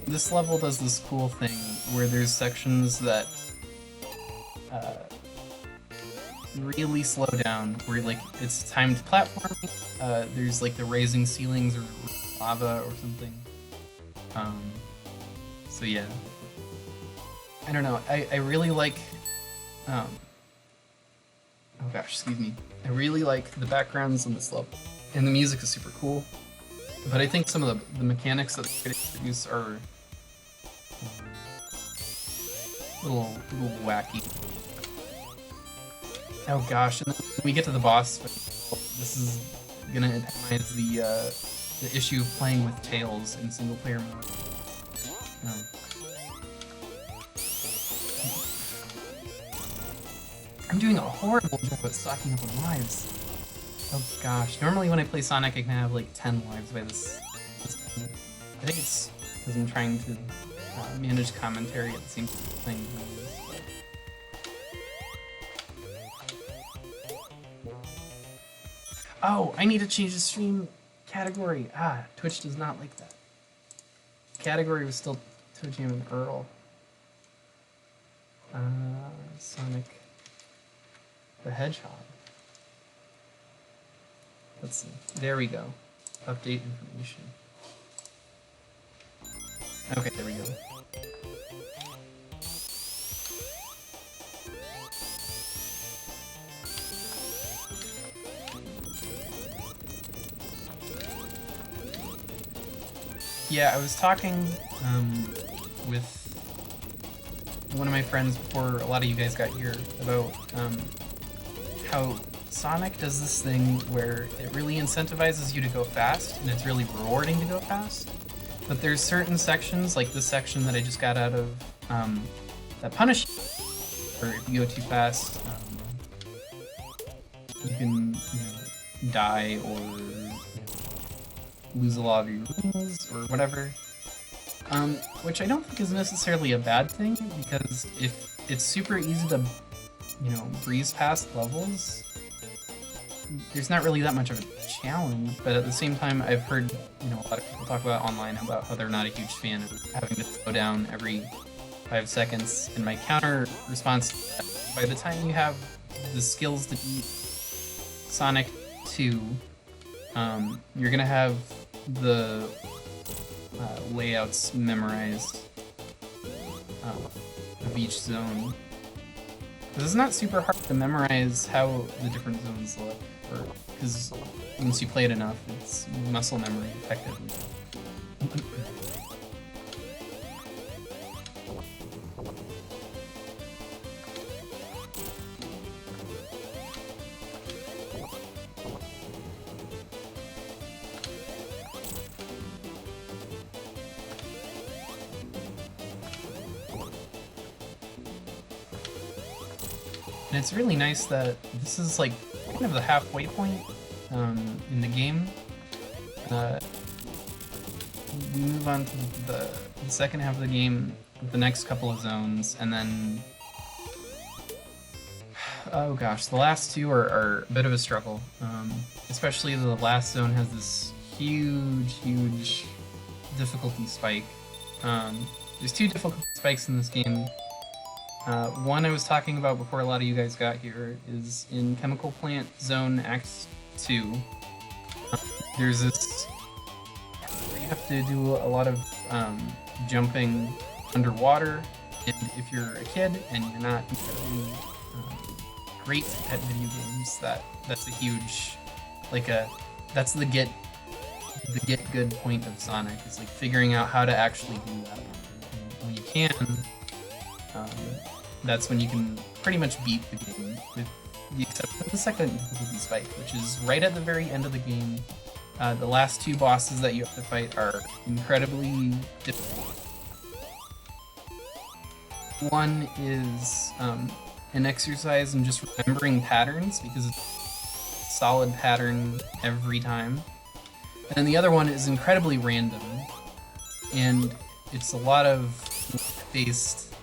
this level does this cool thing where there's sections that really slow down, where like it's timed platforming. There's like the raising ceilings or lava or something. So yeah, I don't know. I really like. Oh gosh, excuse me. I really like the backgrounds on this level, and the music is super cool. But I think some of the mechanics that they introduce are a little wacky. Oh gosh, and then when we get to the boss, this is gonna epitomize the issue of playing with tails in single player mode. I'm doing a horrible job at stocking up on lives. Oh gosh, normally when I play Sonic I can have like 10 lives by this point. I think it's because I'm trying to manage commentary at the same thing. Oh, I need to change the stream category. Twitch does not like that. Category was still toejam and earl. Sonic the Hedgehog. Let's see. There we go. Update information. Okay, there we go. Yeah, I was talking with one of my friends before a lot of you guys got here about how Sonic does this thing where it really incentivizes you to go fast, and it's really rewarding to go fast. But there's certain sections, like this section that I just got out of, that punish you, or if you go too fast, you can die or lose a lot of your runes or whatever. Which I don't think is necessarily a bad thing, because if it's super easy to, breeze past levels, there's not really that much of a challenge. But at the same time, I've heard, a lot of people talk about online about how they're not a huge fan of having to slow down every 5 seconds. And my counter response to that, by the time you have the skills to beat Sonic 2, you're gonna have the layouts memorized of each zone. Because it's not super hard to memorize how the different zones look, because once you play it enough, it's muscle memory effectively. And it's really nice that this is like kind of the halfway point in the game. We move on to the second half of the game, the next couple of zones, and then oh gosh, the last two are a bit of a struggle. Especially the last zone has this huge difficulty spike. There's two difficulty spikes in this game. One I was talking about before a lot of you guys got here is in Chemical Plant Zone Act 2. There's this where you have to do a lot of jumping underwater, and if you're a kid and you're not incredibly great at video games, that's a huge, that's the get good point of Sonic, is like figuring out how to actually do that. And when you can, that's when you can pretty much beat the game, with the exception of the second difficulty spike, which is right at the very end of the game. The last two bosses that you have to fight are incredibly difficult. One is an exercise in just remembering patterns, because it's a solid pattern every time. And then the other one is incredibly random, and it's a lot of based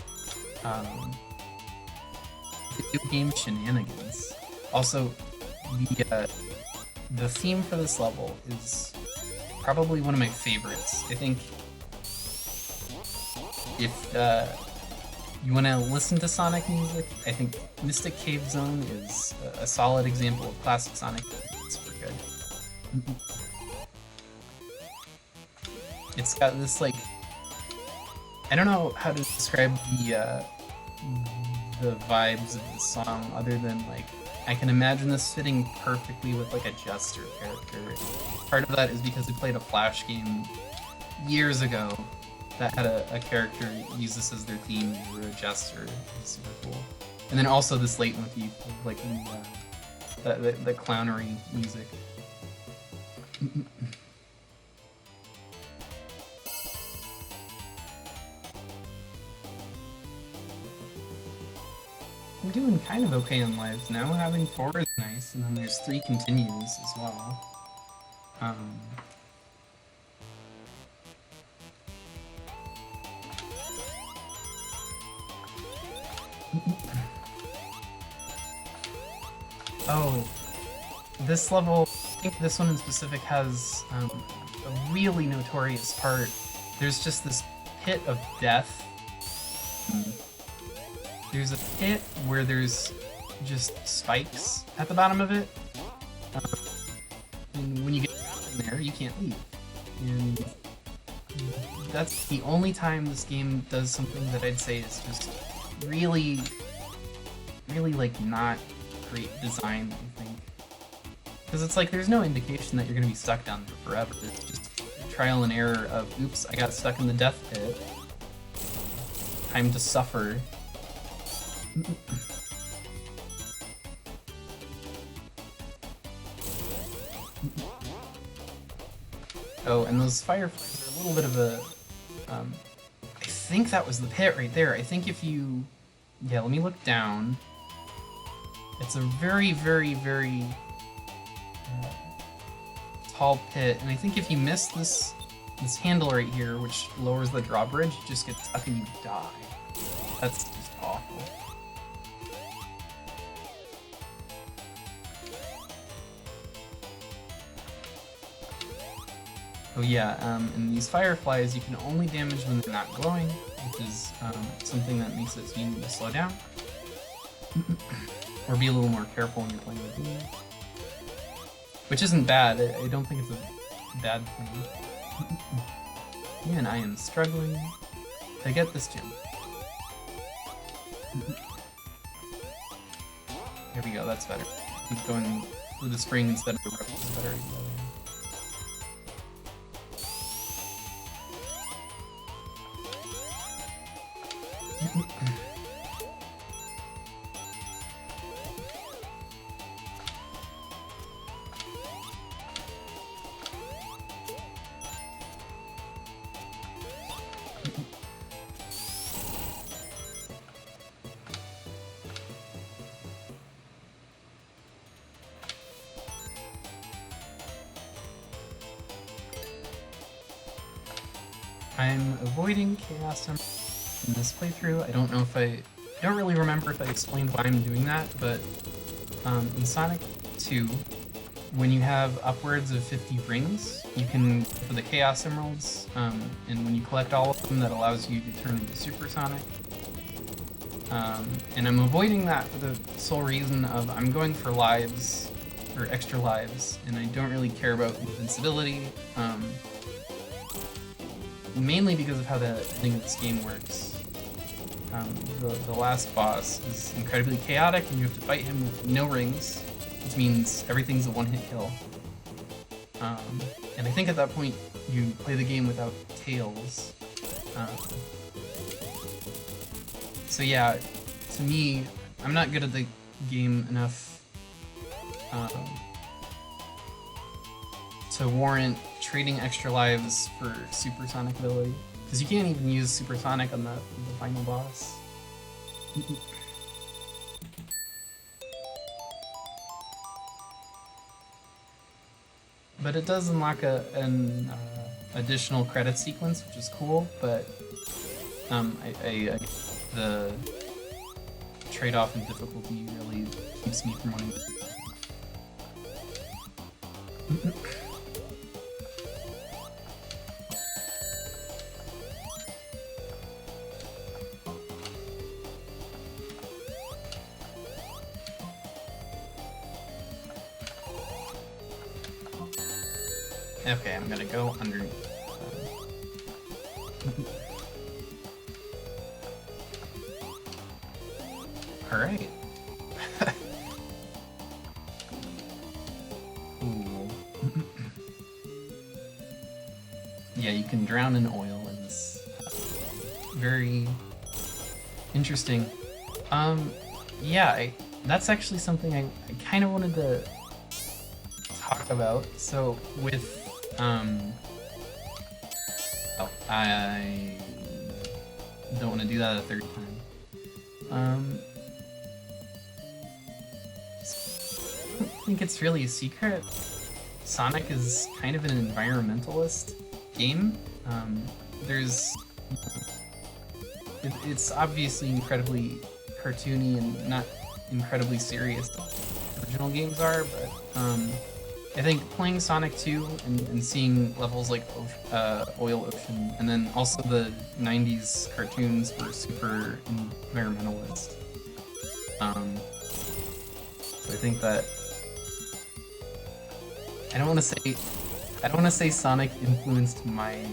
video game shenanigans. Also, the theme for this level is probably one of my favorites. I think if you want to listen to Sonic music, I think Mystic Cave Zone is a solid example of classic Sonic. It's super good. It's got this, like, I don't know how to describe the vibes of the song other than, like, I can imagine this fitting perfectly with, like, a Jester character. Part of that is because we played a Flash game years ago that had a character use this as their theme, and they were a Jester. It was super cool. And then also this leitmotif of, like, the clownery music. I'm doing kind of okay on lives now. Having 4 is nice, and then there's 3 continues as well. Oh, this level, I think this one in specific has a really notorious part. There's just this pit of death. There's a pit where there's just spikes at the bottom of it. And when you get in there, you can't leave. And that's the only time this game does something that I'd say is just really, like, not great design, I think. Because it's like, there's no indication that you're gonna be stuck down there forever. It's just trial and error of, oops, I got stuck in the death pit. Time to suffer. Oh, and those fireflies are a little bit of a... I think that was the pit right there. I think if you... Yeah, let me look down. It's a very tall pit, and I think if you miss this handle right here, which lowers the drawbridge, you just get stuck and you die. That's just awful. Oh yeah, and these fireflies you can only damage when they're not glowing, which is something that makes it so you need to slow down. Or be a little more careful when you're playing the game. Which isn't bad, I don't think it's a bad thing. Man, I am struggling to get this gem. There we go, that's better. Keep going with the spring instead of the rope is better. I'm avoiding Chaos in this playthrough. I don't know if I don't really remember if I explained why I'm doing that, but in Sonic 2, when you have upwards of 50 rings, you can go for the Chaos Emeralds, and when you collect all of them, that allows you to turn into Super Sonic. And I'm avoiding that for the sole reason of I'm going for lives, or extra lives, and I don't really care about invincibility, mainly because of how the ending of this game works. The last boss is incredibly chaotic, and you have to fight him with no rings, which means everything's a one-hit kill. And I think at that point you play the game without tails. So yeah, to me, I'm not good at the game enough to warrant trading extra lives for supersonic ability. Because you can't even use supersonic on the final boss. But it does unlock an additional credit sequence, which is cool, but the trade-off in difficulty really keeps me from wanting to. Okay, I'm gonna go underneath. Alright. Ooh. Yeah, you can drown in oil in this. Very interesting. Yeah, that's actually something I kind of wanted to talk about. So with oh, I don't want to do that a third time. I think it's really a secret. Sonic is kind of an environmentalist game. It's obviously incredibly cartoony and not incredibly serious original games are, but I think playing Sonic 2 and seeing levels like Oil Ocean, and then also the 90s cartoons were super environmentalist. So I think that I don't want to say Sonic influenced my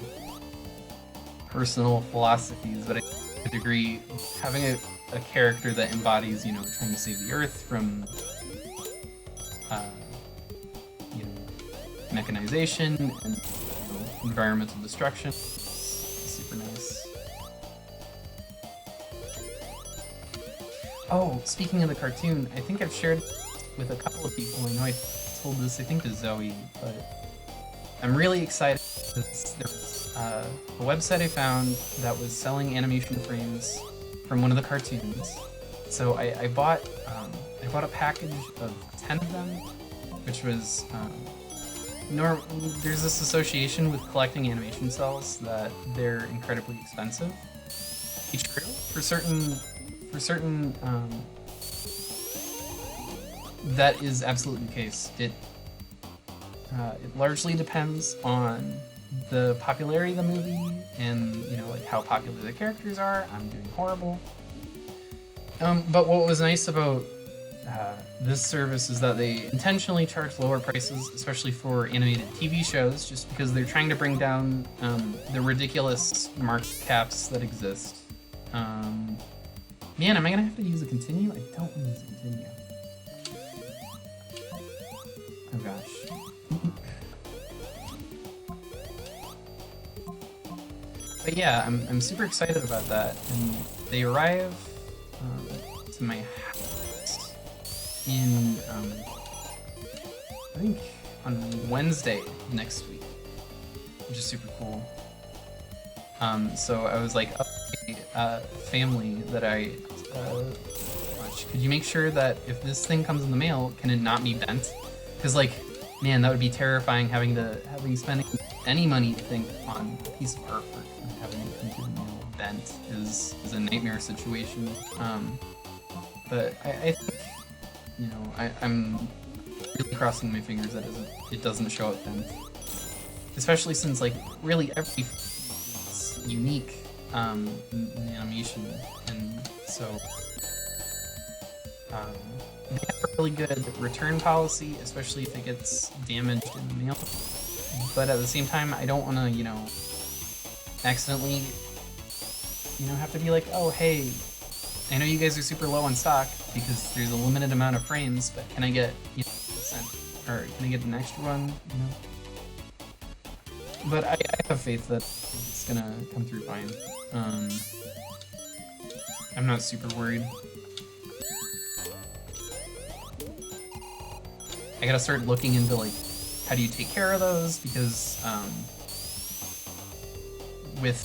personal philosophies, but I would agree having a character that embodies, you know, trying to save the Earth from mechanization and environmental destruction. Super nice. Oh, speaking of the cartoon, I think I've shared with a couple of people. I know I told this, I think, to Zoe, but I'm really excited because there was a website I found that was selling animation frames from one of the cartoons. So I bought a package of 10 of them, which was there's this association with collecting animation cells that they're incredibly expensive. Each reel for certain that is absolutely the case. It largely depends on the popularity of the movie and, you know, like how popular the characters are. I'm doing horrible. But what was nice about this service is that they intentionally charge lower prices, especially for animated TV shows, just because they're trying to bring down the ridiculous market caps that exist. Man, am I gonna have to use a continue? I don't want to use a continue. Oh gosh. But yeah, I'm super excited about that, and they arrive to my house in I think on Wednesday next week, which is super cool. So I was like, family that I watch, could you make sure that if this thing comes in the mail, can it not be bent? Because like Man, that would be terrifying having spending any money to think on a piece of artwork and having it come through the mail bent is a nightmare situation. But I think, you know, I'm really crossing my fingers that it doesn't show up bent. Especially since, like, really every is unique in the animation, and so they have a really good return policy, especially if it gets damaged in the mail. But at the same time, I don't want to, you know, accidentally, you know, have to be like, oh, hey, I know you guys are super low on stock because there's a limited amount of frames, but can I get, you know, or can I get an extra one, you know? But I have faith that it's gonna come through fine. I'm not super worried. I gotta start looking into, like, how do you take care of those, because with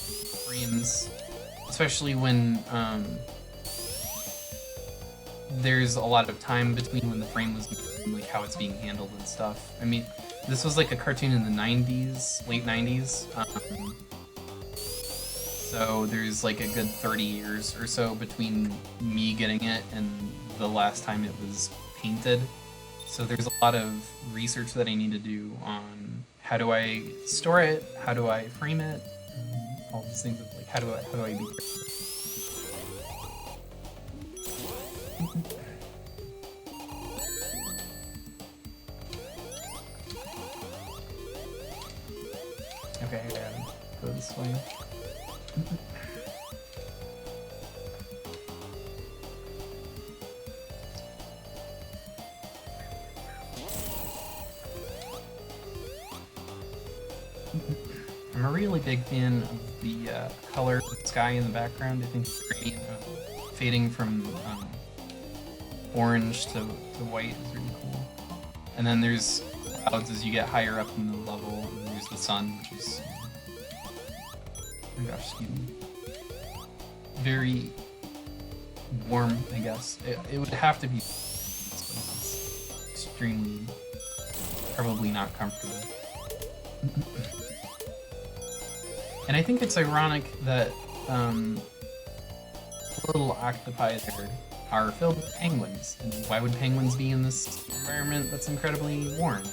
frames, especially when there's a lot of time between when the frame was made and, like, how it's being handled and stuff. I mean, this was like a cartoon in the 90s, late 90s, so there's like a good 30 years or so between me getting it and the last time it was painted. So there's a lot of research that I need to do on how do I store it, how do I frame it, all these things of, like, how do I be. Okay, I gotta go this way. I'm a really big fan of the color of the sky in the background. I think the gradient of fading from orange to white is really cool. And then there's clouds as you get higher up in the level, and there's the sun, which is, oh my gosh, excuse me, very warm, I guess. It would have to be extremely, probably not comfortable. And I think it's ironic that little octopi there are filled with penguins. And why would penguins be in this environment that's incredibly warm?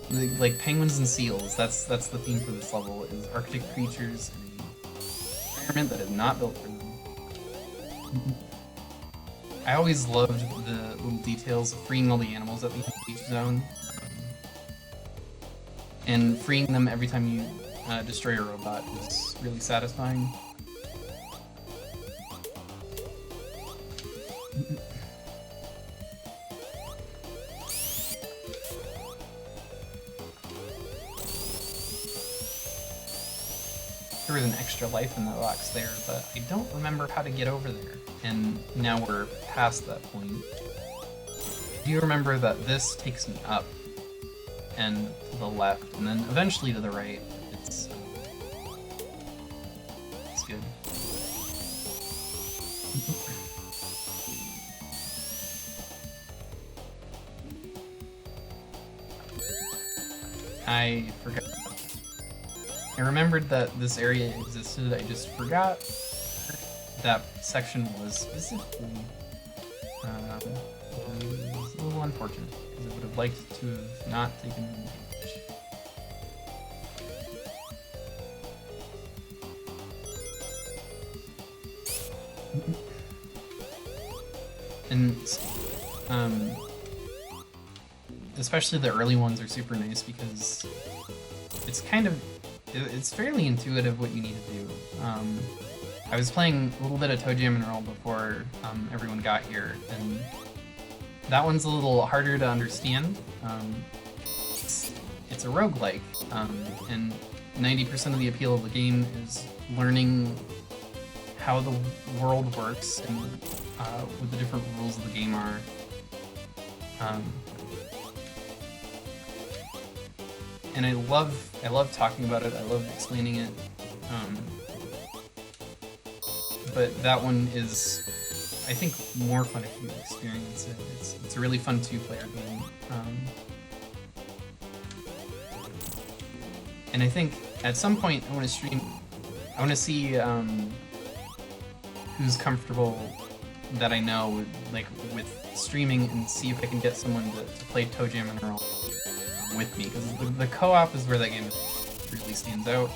You know? Like penguins and seals, that's the theme for this level, is Arctic creatures in an environment that is not built for them. I always loved the little details of freeing all the animals at the end of each zone. And freeing them every time you destroy a robot is really satisfying. There was an extra life in the box there, but I don't remember how to get over there. And now we're past that point. Do you remember that this takes me up and to the left, and then eventually to the right? It's good. I forgot. I remembered that this area existed, I just forgot that section was specifically. It was a little unfortunate, because I would have liked to have not taken damage. And especially the early ones are super nice because it's fairly intuitive what you need to do. I was playing a little bit of toejam and earl before everyone got here, and that one's a little harder to understand. It's a roguelike, and 90% of the appeal of the game is learning how the world works and what the different rules of the game are. And I love talking about it. I love explaining it. But that one is, I think, more fun if you experience it. It's a really fun two-player game. And I think at some point I want to stream. I want to see who's comfortable that I know with streaming, and see if I can get someone to play toejam and earl with me, because the co-op is where that game really stands out.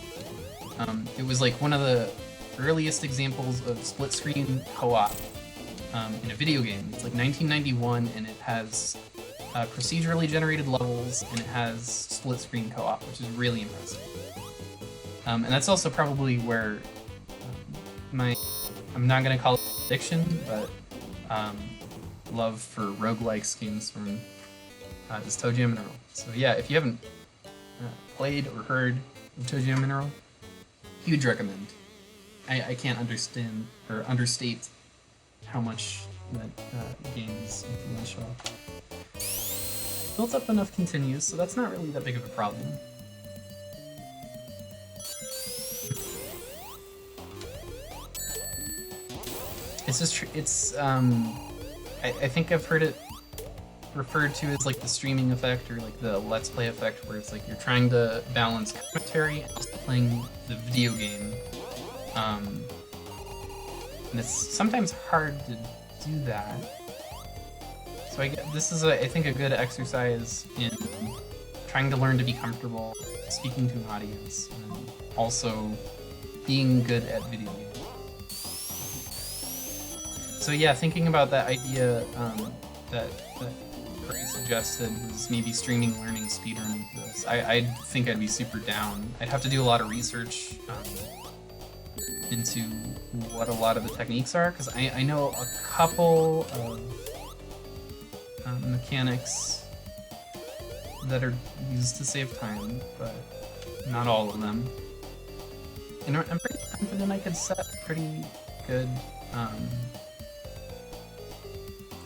It was like one of the earliest examples of split screen co-op in a video game. It's like 1991, and it has procedurally generated levels, and it has split screen co-op, which is really impressive. And that's also probably where I'm not gonna call it addiction, but love for roguelikes games from this toejam and earl. So yeah, if you haven't played or heard of toejam and earl, huge recommend. I can't understand or understate how much that game is influential. Built up enough continues, so that's not really that big of a problem. It's just, I think I've heard it referred to as like the streaming effect, or like the Let's Play effect, where it's like you're trying to balance commentary and also playing the video game. And it's sometimes hard to do that. So this is, I think, a good exercise in trying to learn to be comfortable speaking to an audience, and also being good at video games. So yeah, thinking about that idea that Ray suggested was maybe streaming learning speedrunning for this, I think I'd be super down. I'd have to do a lot of research into what a lot of the techniques are, because I know a couple of mechanics that are used to save time, but not all of them. And I'm pretty confident I could set pretty good,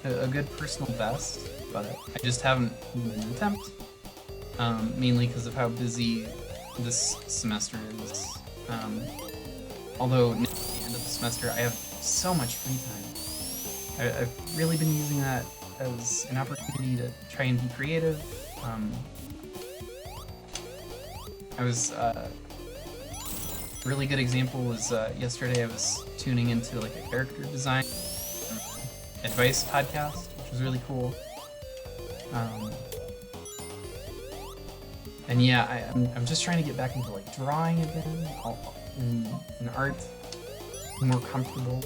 a good personal best, but I just haven't made an attempt, mainly because of how busy this semester is. Although now at the end of the semester I have so much free time. I've really been using that as an opportunity to try and be creative. I was a really good example was yesterday I was tuning into like a character design advice podcast, which was really cool. And yeah, I'm just trying to get back into like drawing again, in art, more comfortable.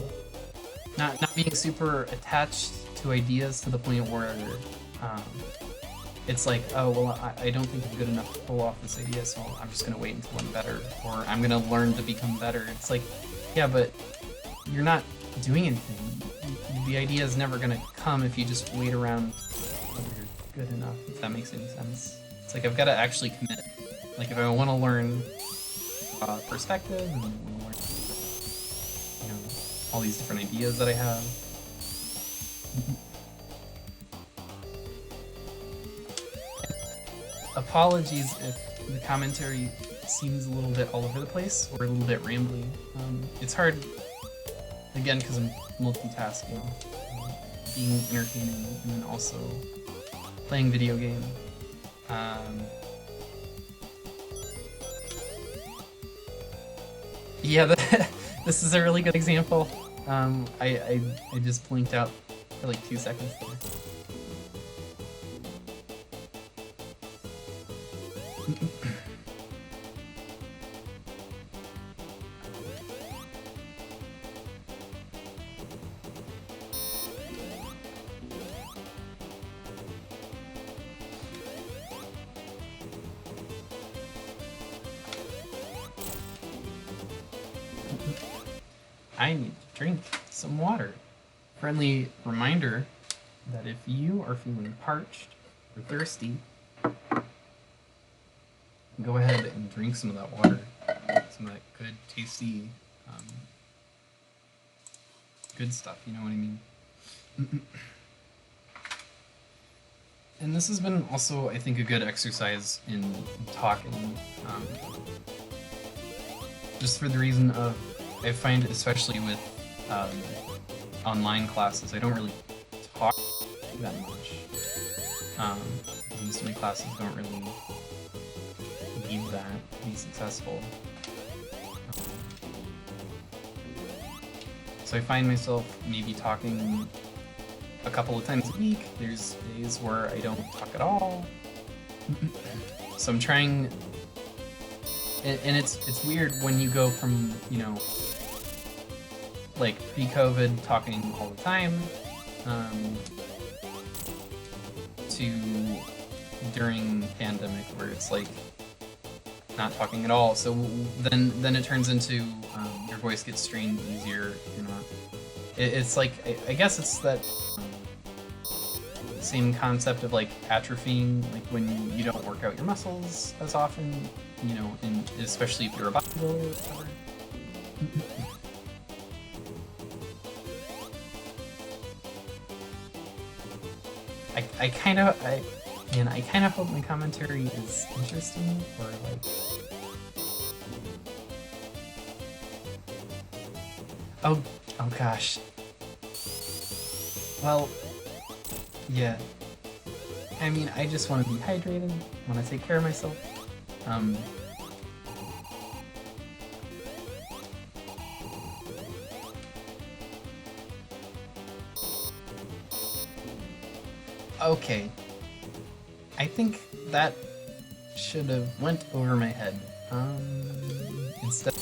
Not being super attached to ideas to the point where it's like, oh well, I don't think I'm good enough to pull off this idea, so I'm just gonna wait until I'm better, or I'm gonna learn to become better. It's like, yeah, but you're not doing anything. The idea is never gonna come if you just wait around until you're good enough, if that makes any sense. It's like I've got to actually commit. Like if I want to learn perspective, and I want to learn, you know, all these different ideas that I have. Apologies if the commentary seems a little bit all over the place or a little bit rambly. It's hard, again, because I'm multitasking, being entertaining and then also playing video game. Yeah, this is a really good example. I just blinked out for like 2 seconds there. I need to drink some water. Friendly reminder that if you are feeling parched or thirsty, go ahead and drink some of that water. Some of that good, tasty, good stuff, you know what I mean? And this has been also, I think, a good exercise in talking. Just for the reason of, I find, especially with online classes, I don't really talk that much. Most of my classes don't really need that to be successful. So I find myself maybe talking a couple of times a week. There's days where I don't talk at all. So I'm trying, and it's weird when you go from, you know, like pre-COVID talking all the time, to during pandemic where it's like not talking at all. So then it turns into your voice gets strained easier. You're not. It's like I guess it's that same concept of like atrophying, like when you don't work out your muscles as often, you know, and especially if you're a bodybuilder or whatever. I kind of hope my commentary is interesting, or like, oh gosh. Well, yeah. I mean, I just want to be hydrated, want to take care of myself. Okay. I think that should have went over my head. Instead.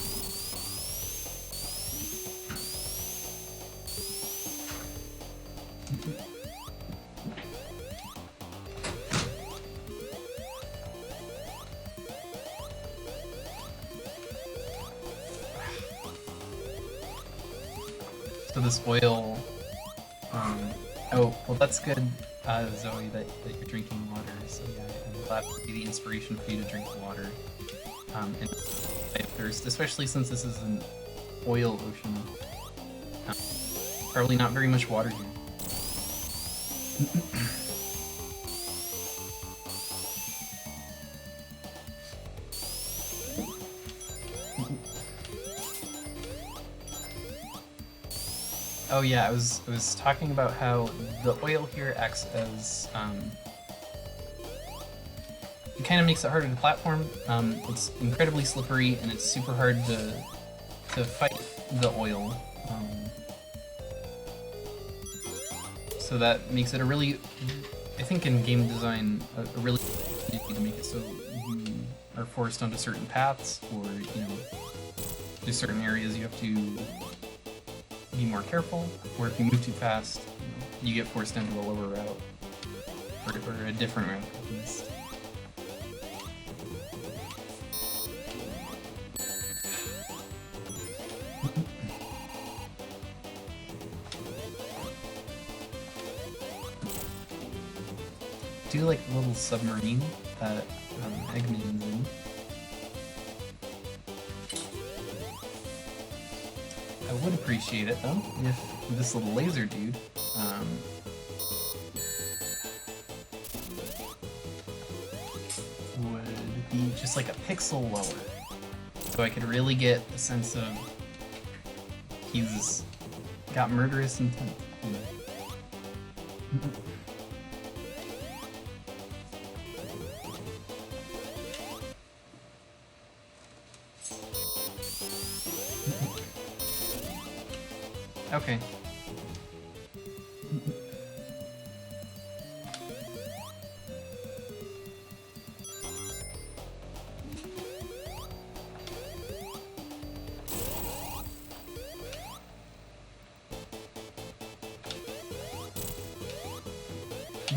So this oil, oh, well that's good, Zoe, that you're drinking water, so yeah, I'm glad to be the inspiration for you to drink water. And thirst, especially since this is an oil ocean. Probably not very much water here. Oh yeah, I was talking about how the oil here acts as it kind of makes it harder to platform. It's incredibly slippery and it's super hard to fight the oil. So that makes it a really, I think in game design, a really easy to make it so you are forced onto certain paths, or you know, there's certain areas you have to be more careful, or if you move too fast, you get forced into a lower route, or a different route at least. Do like a little submarine that Eggman's in. I would appreciate it though if this little laser dude would be just like a pixel lower, so I could really get a sense of he's got murderous intent. You know? Okay.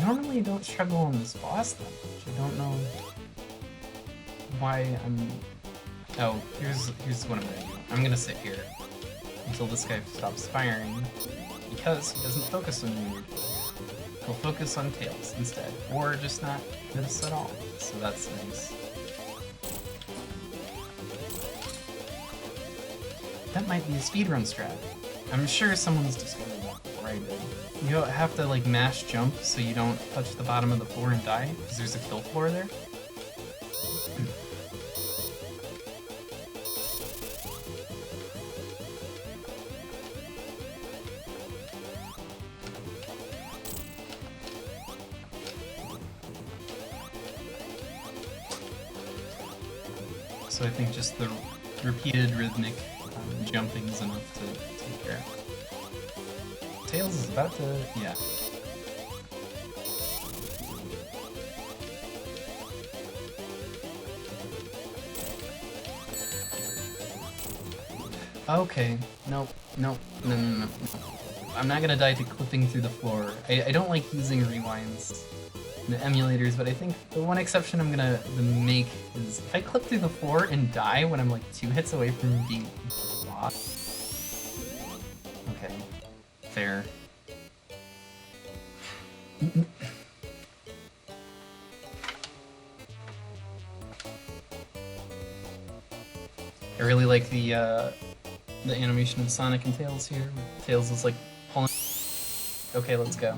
Normally I don't struggle on this boss that much. I don't know why I'm... Oh, here's what I'm gonna do. I'm gonna sit here until this guy stops firing, because he doesn't focus on you. He'll focus on tails instead, or just not hit us at all. So that's nice. That might be a speedrun strat. I'm sure someone's discovered that before I did. You don't have to like mash jump so you don't touch the bottom of the floor and die, because there's a kill floor there. So I think just the repeated rhythmic jumping is enough to take care. Tails is about to, yeah. Okay, nope, nope, no. I'm not gonna die to clipping through the floor. I don't like using rewinds in the emulators, but I think the one exception I'm gonna make is if I clip through the floor and die when I'm like 2 hits away from being blocked. Okay, fair. I really like the animation of Sonic and Tails here. Tails is like pulling. Okay, let's go.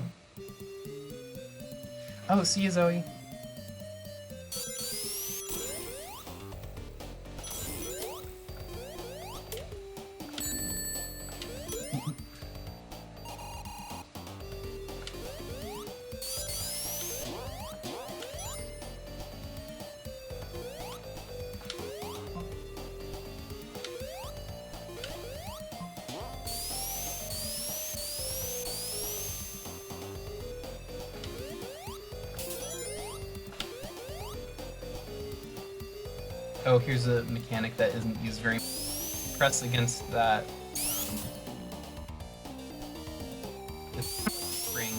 Oh, see you, Zoe. Oh, here's a mechanic that isn't used very much. Press against that spring.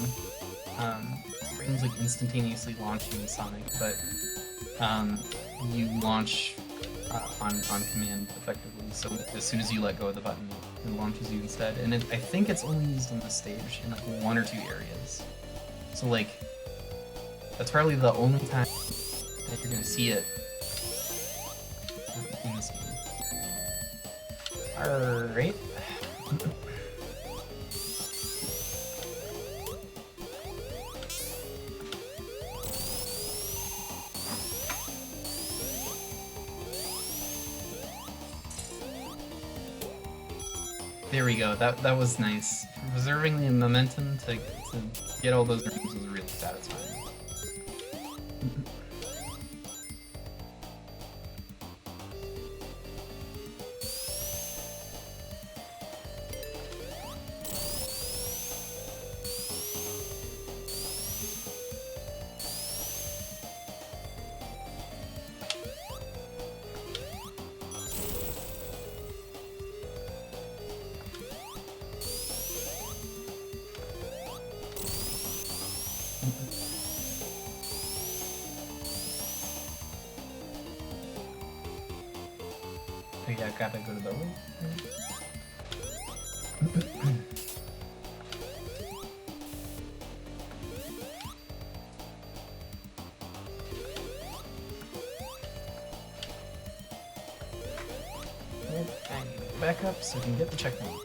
Spring's like instantaneously launching Sonic, but you launch on command effectively. So as soon as you let go of the button, it launches you instead. And I think it's only used on the stage in like 1 or 2 areas. So like that's probably the only time that you're gonna see it. Alright. There we go. That was nice. Preserving the momentum to get all those rooms was really satisfying. Oh yeah, gotta go to the lake. I need to back up so I can get the checkpoint.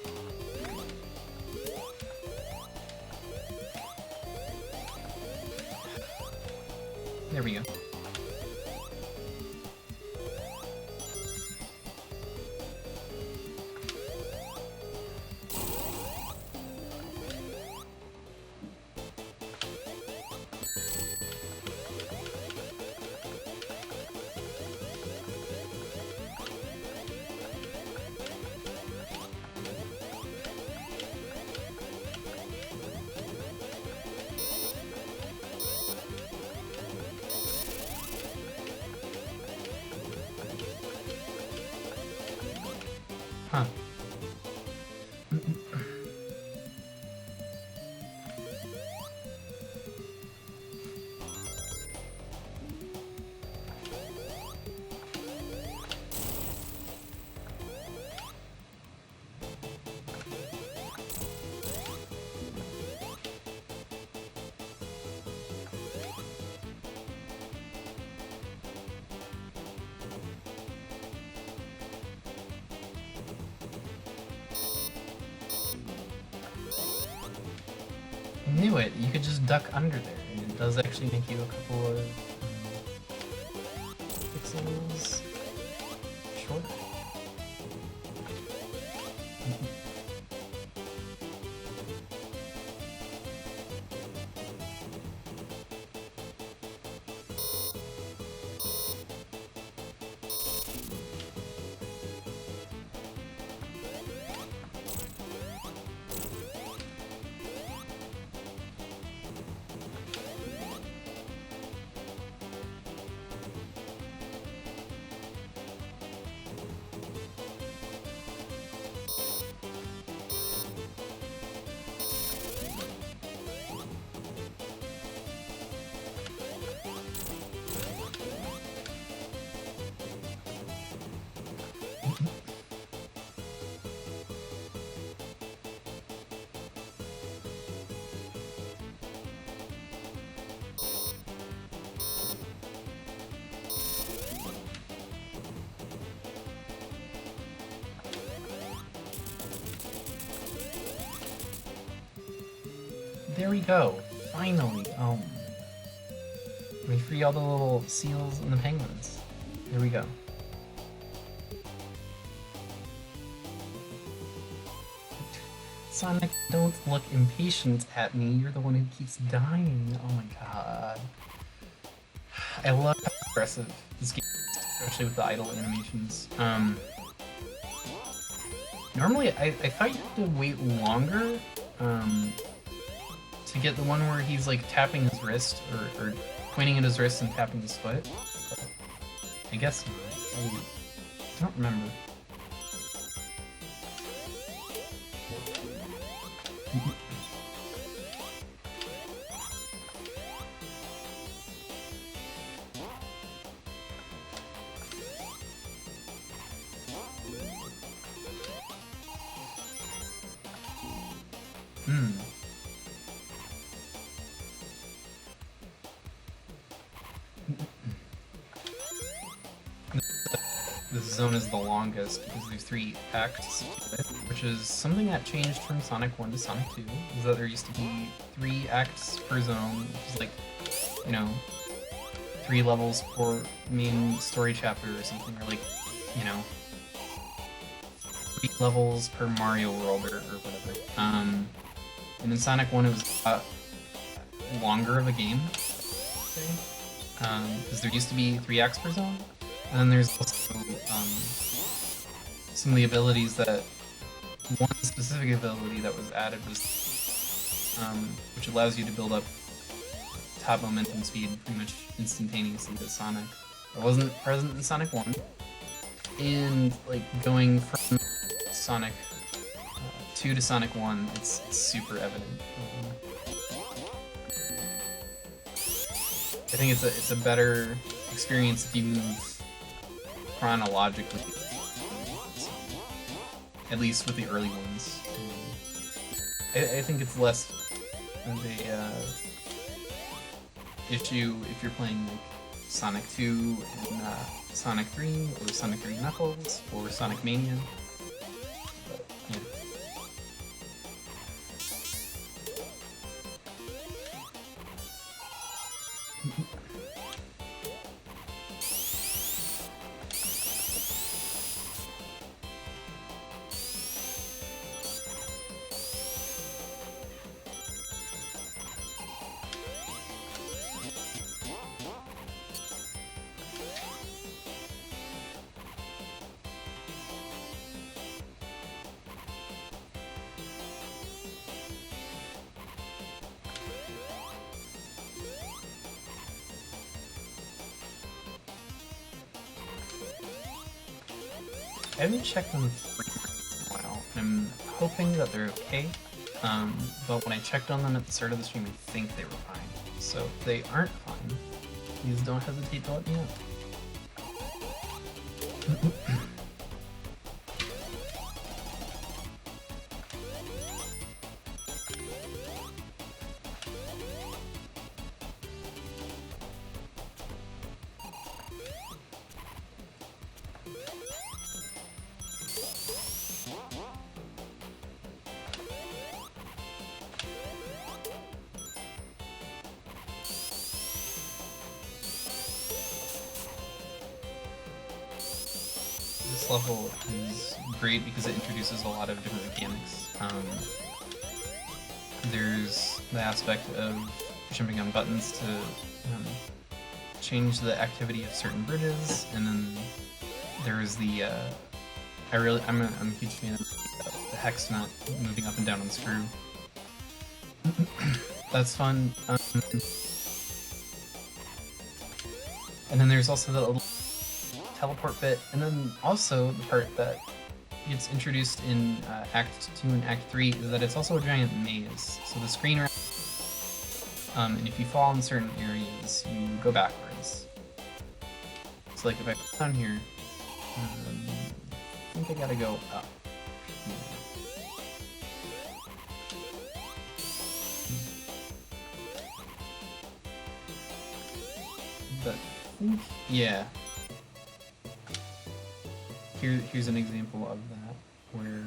There we go. Huh. Knew it. You could just duck under there, and it does actually make you a couple of pixels shorter. There we go. Finally. We free all the little seals and the penguins. There we go. Sonic, don't look impatient at me. You're the one who keeps dying. Oh my god. I love how aggressive this game is, especially with the idle animations. Normally, I thought you had to wait longer to get the one where he's like tapping his wrist or pointing at his wrist and tapping his foot. But I guess not. I don't remember. This zone is the longest because there's 3 acts to it, which is something that changed from Sonic 1 to Sonic 2, is that there used to be 3 acts per zone, which is like, you know, 3 levels per main story chapter or something, or like, you know, 3 levels per Mario World or whatever. And in Sonic 1 it was longer of a game, because there used to be 3 acts per zone. And then there's also some of the abilities that one specific ability that was added was which allows you to build up top momentum speed pretty much instantaneously to Sonic. It wasn't present in Sonic 1, and like going from Sonic 2 to Sonic 1, it's super evident. I think it's a better experience if you move chronologically, at least with the early ones. I think it's less of a issue if you're playing like Sonic 2 and Sonic 3 or Sonic 3 Knuckles or Sonic Mania. But, yeah. I haven't checked them for a while, and I'm hoping that they're okay, but when I checked on them at the start of the stream, I think they were fine. So if they aren't fine, please don't hesitate to let me know. This level is great because it introduces a lot of different mechanics. There's the aspect of jumping on buttons to change the activity of certain bridges, and then there's the I'm a huge fan of the hex nut moving up and down on the screw. That's fun. And then there's also the little teleport bit, and then also the part that gets introduced in Act 2 and Act 3 is that it's also a giant maze. So the screen and if you fall in certain areas, you go backwards. So like if I put down here, I think I gotta go up. But yeah. Here's an example of that, where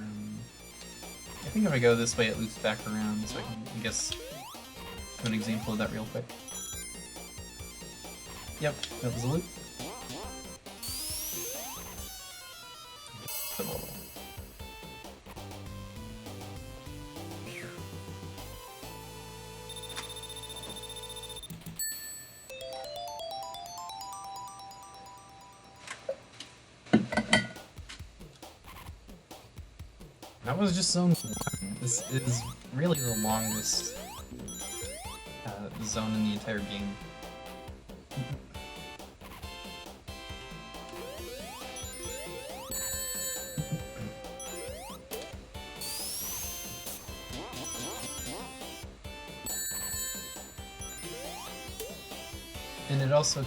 I think if I go this way it loops back around, so I can, I guess, an example of that real quick. Yep, that was a loop. That was just zone 1. This is really the longest zone in the entire game. And it also,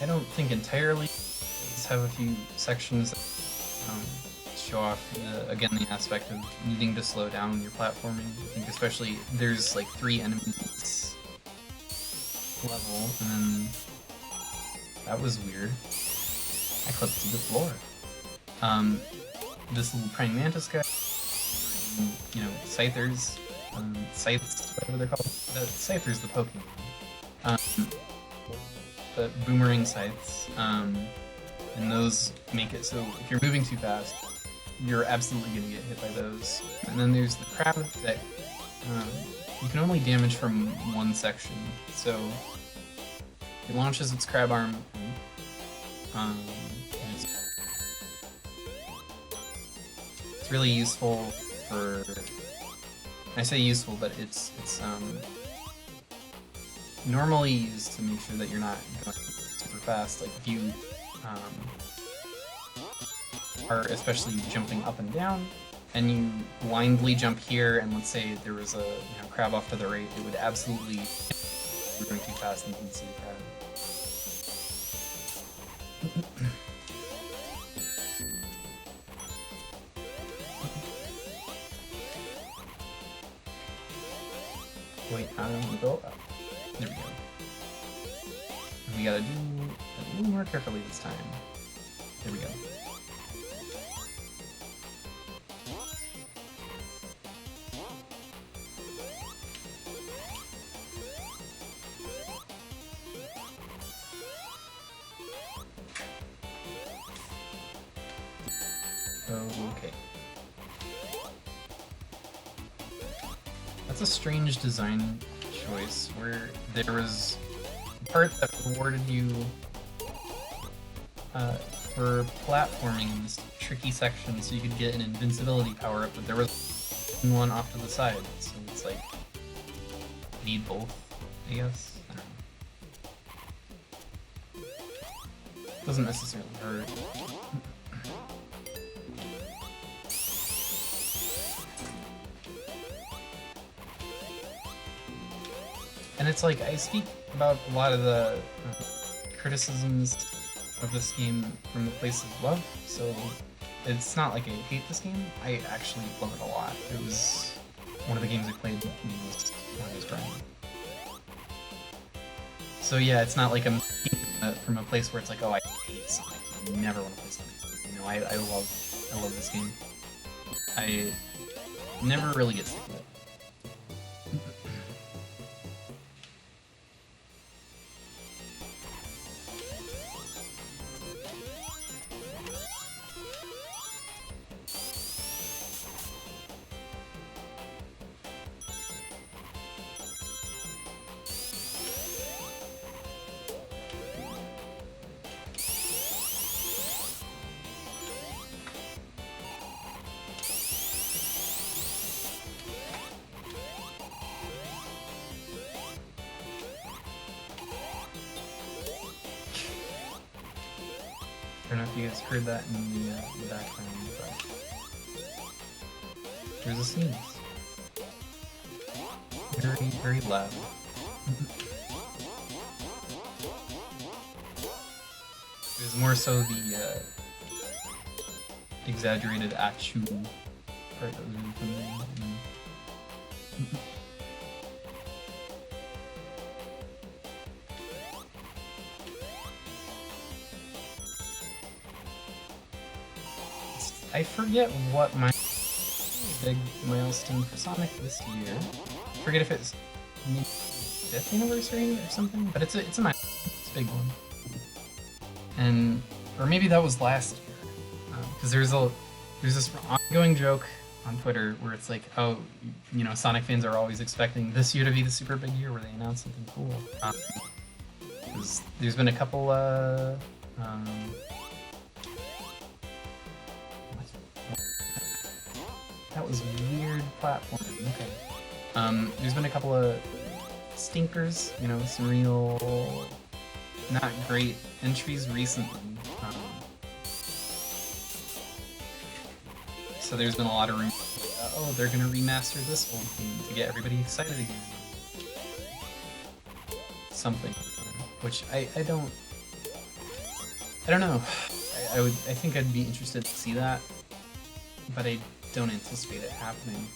I don't think entirely, does have a few sections that show off, again, the aspect of needing to slow down when you're platforming. I think especially, there's like 3 enemies level, and then that was weird. I clipped to the floor. This little praying mantis guy, you know, scythers, scythes, whatever they're called. Scythers, the Pokemon. The boomerang scythes, and those make it so if you're moving too fast, you're absolutely going to get hit by those. And then there's the crab that you can only damage from one section, so it launches its crab arm. It's really useful for. I say useful, but it's normally used to make sure that you're not going super fast. Like if you are especially jumping up and down, and you blindly jump here, and let's say there was a crab off to the right, it would absolutely, if you're going too fast and you can see the crab. Wait, I don't want to go up. There we go. And we gotta do it a little more carefully this time. There we go. Okay. That's a strange design choice, where there was a part that rewarded you for platforming in this tricky section so you could get an invincibility power-up, but there was one off to the side, so it's like, you need both, I guess? I don't know. Doesn't necessarily hurt. And it's like, I speak about a lot of the criticisms of this game from the place of love, so it's not like I hate this game. I actually love it a lot. It was one of the games I played most when I was growing up. So yeah, it's not like I'm from a place where it's like, oh, I hate Sonic, I never want to play Sonic. You know, I love this game. I never really get sick of it. I don't know if you guys heard that in the background, but there's a sneeze. Very, very loud. There's more so the exaggerated achoo part that was really funny. I forget what my big milestone for Sonic this year. I forget if it's maybe 5th anniversary or something, but it's a it's a big one. And or maybe that was last year, because there's this ongoing joke on Twitter where it's like, oh, you know, Sonic fans are always expecting this year to be the super big year where they announce something cool. There's been a couple. That was weird platforming. Okay. There's been a couple of stinkers, you know, some real not great entries recently. So there's been a lot of rumors. Oh, they're gonna remaster this old theme to get everybody excited again. Something, which I don't know. I think I'd be interested to see that, but I don't anticipate it happening.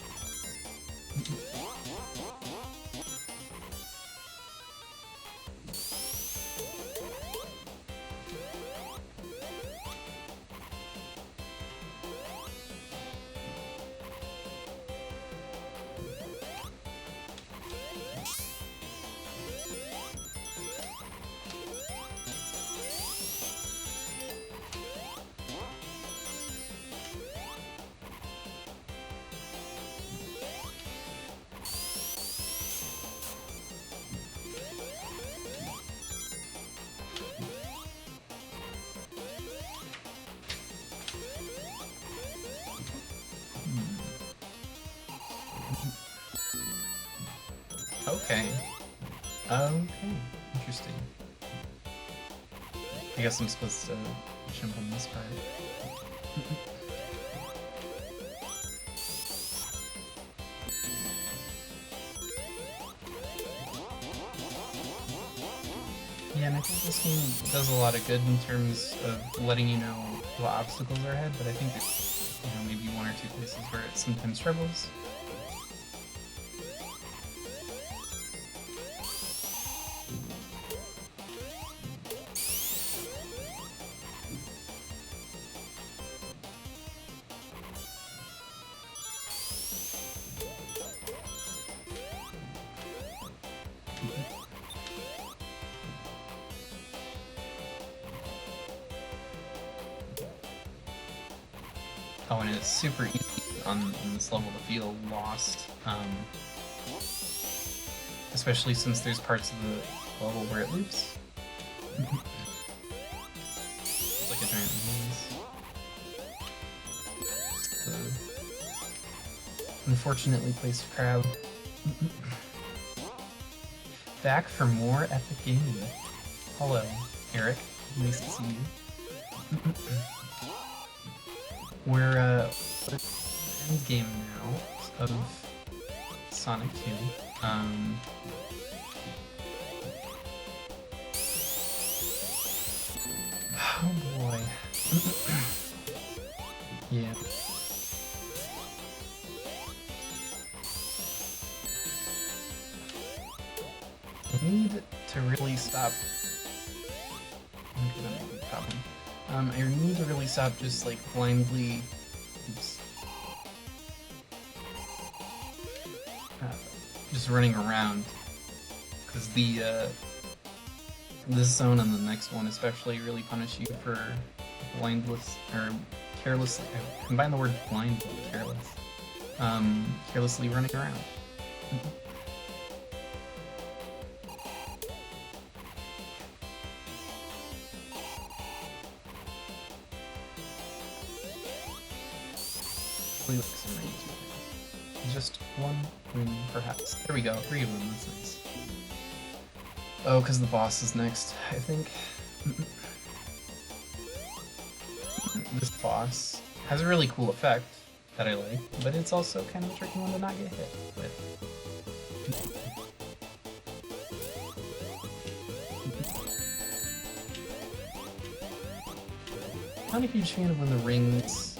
Okay. Okay. Interesting. I guess I'm supposed to jump on this part. Yeah, and I think this game does a lot of good in terms of letting you know what obstacles are ahead, but I think there's, you know, maybe one or two places where it sometimes struggles. Oh, and it's super easy on this level to feel lost, especially since there's parts of the level where it loops. It's like a giant maze. The unfortunately placed crowd. Back for more epic gaming. Hello, Eric. Nice to see you. We're end game now of Sonic 2. Oh boy. Yeah. I need to really stop. Okay, that might be a problem. I need to really stop just like blindly. Oops. Just running around, because this zone and the next one especially really punish you for blindless or carelessly. I combine the word blind with careless. Carelessly running around. Just one ring, perhaps. There we go, 3 of them, that's nice. Oh, because the boss is next, I think. This boss has a really cool effect that I like, but it's also kind of a tricky one to not get hit with. Not a huge fan of when the rings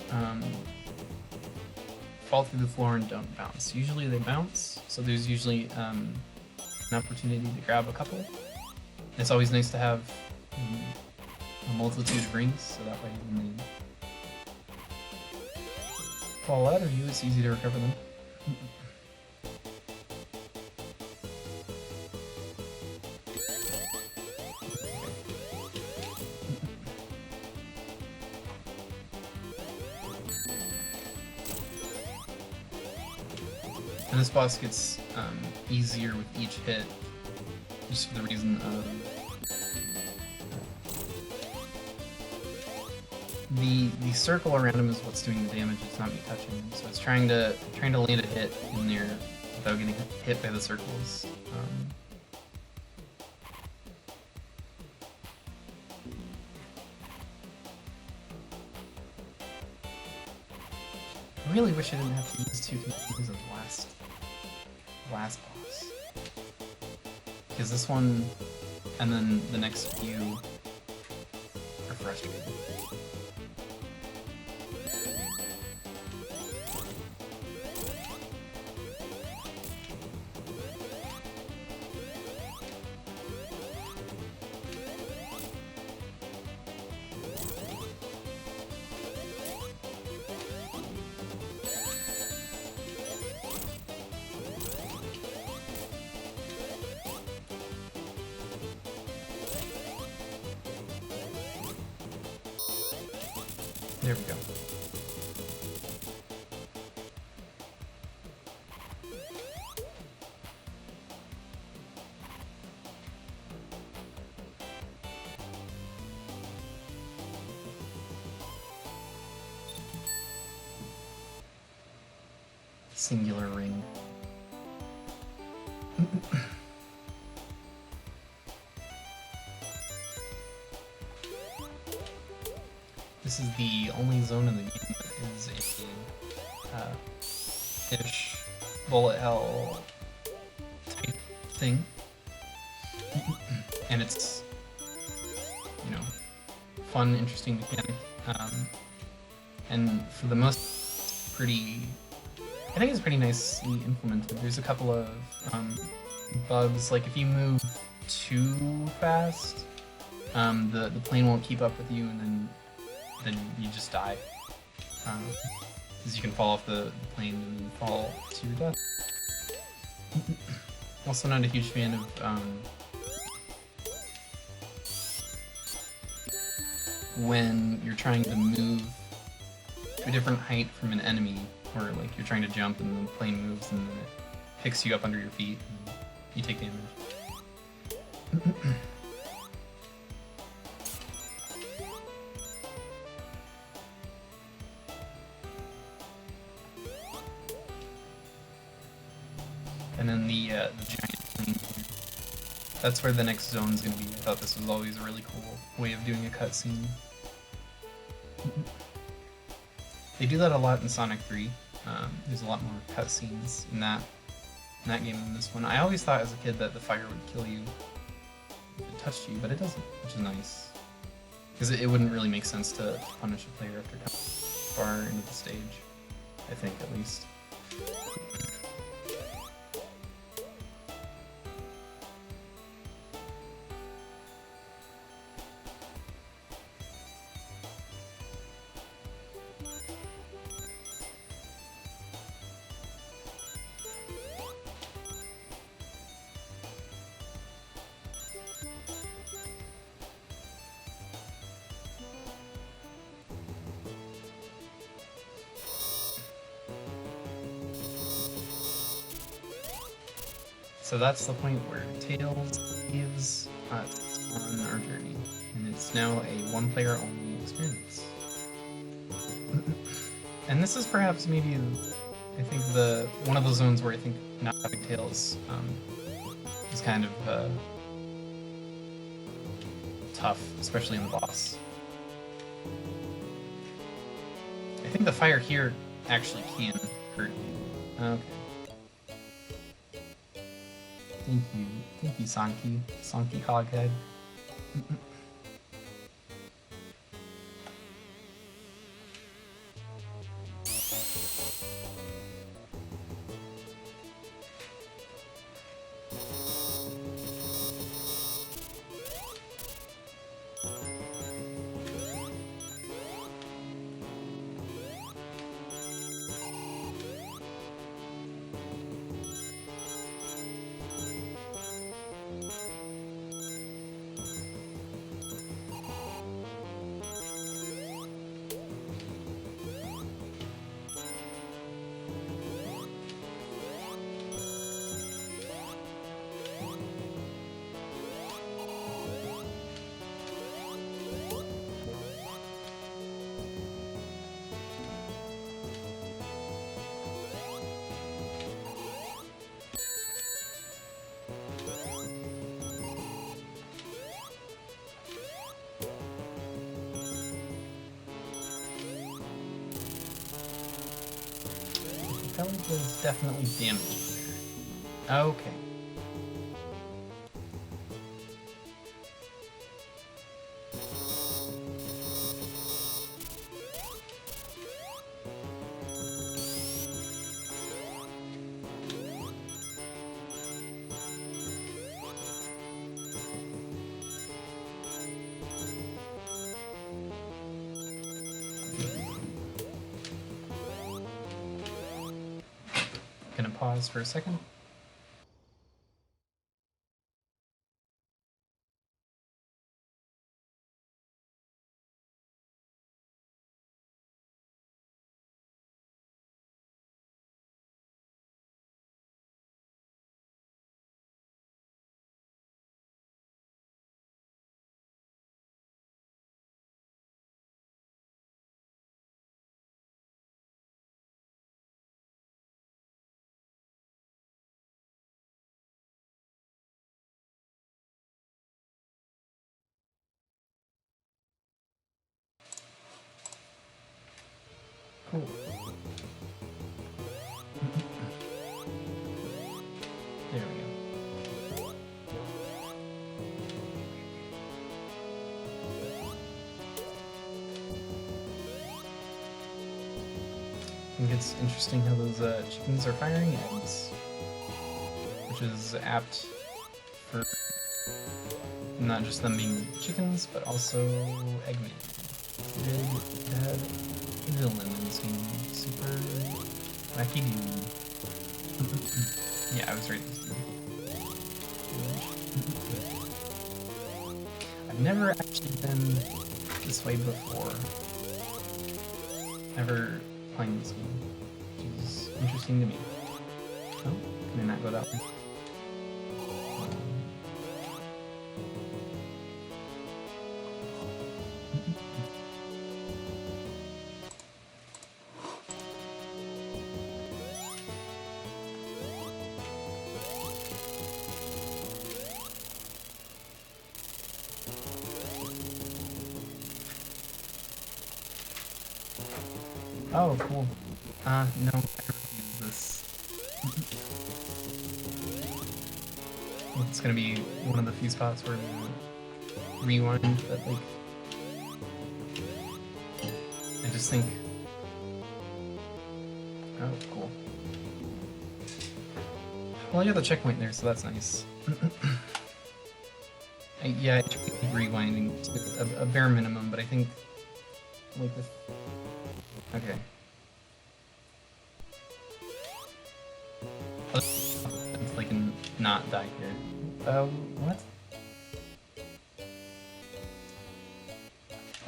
fall through the floor and don't bounce. Usually they bounce, so there's usually an opportunity to grab a couple. It's always nice to have a multitude of rings, so that way when they fall out of you, it's easy to recover them. And this boss gets easier with each hit, just for the reason of the circle around him is what's doing the damage. It's not me touching him, so it's trying to land a hit in there without getting hit by the circles. I really wish I didn't have to use two containers of the last boss, because this one and then the next few are frustrating. There we go. Singular ring. This is the only zone in the game that is a fish bullet hell type thing, and it's, you know, fun, interesting mechanic, and for the most I think it's pretty nicely implemented. There's a couple of bugs, like if you move too fast, the plane won't keep up with you, and then you just die. Because you can fall off the plane and then fall to your death. Also not a huge fan of when you're trying to move to a different height from an enemy, or like you're trying to jump and the plane moves and then it picks you up under your feet and you take damage. And then the giant plane here. That's where the next zone's gonna be. I thought this was always a really cool way of doing a cutscene. They do that a lot in Sonic 3. There's a lot more cutscenes in that game than this one. I always thought as a kid that the fire would kill you if it touched you, but it doesn't, which is nice. Because it wouldn't really make sense to punish a player after coming far into the stage. I think, at least. So that's the point where Tails leaves us on our journey, and it's now a one-player only experience. And this is perhaps maybe, I think, one of those zones where I think not having Tails is kind of tough, especially in the boss. I think the fire here actually can hurt you. Okay. Thank you, Sonky Hoghead. there's definitely damage there. Okay. Gonna pause for a second. Cool. There we go. I think it's interesting how those chickens are firing eggs, which is apt for not just them being chickens, but also Eggman. Big bad villain in this game. Super wacky dude. Yeah, I was right this time. I've never actually been this way before. Never playing this game, which is interesting to me. Oh, can I not go that way? Oh, cool. No, I refuse this. It's gonna be one of the few spots where we rewind, but like, I just think, oh, cool. Well, I got the checkpoint there, so that's nice. Yeah, I try to keep rewinding to a bare minimum, but I think, like this. Okay. If I can not die here. What?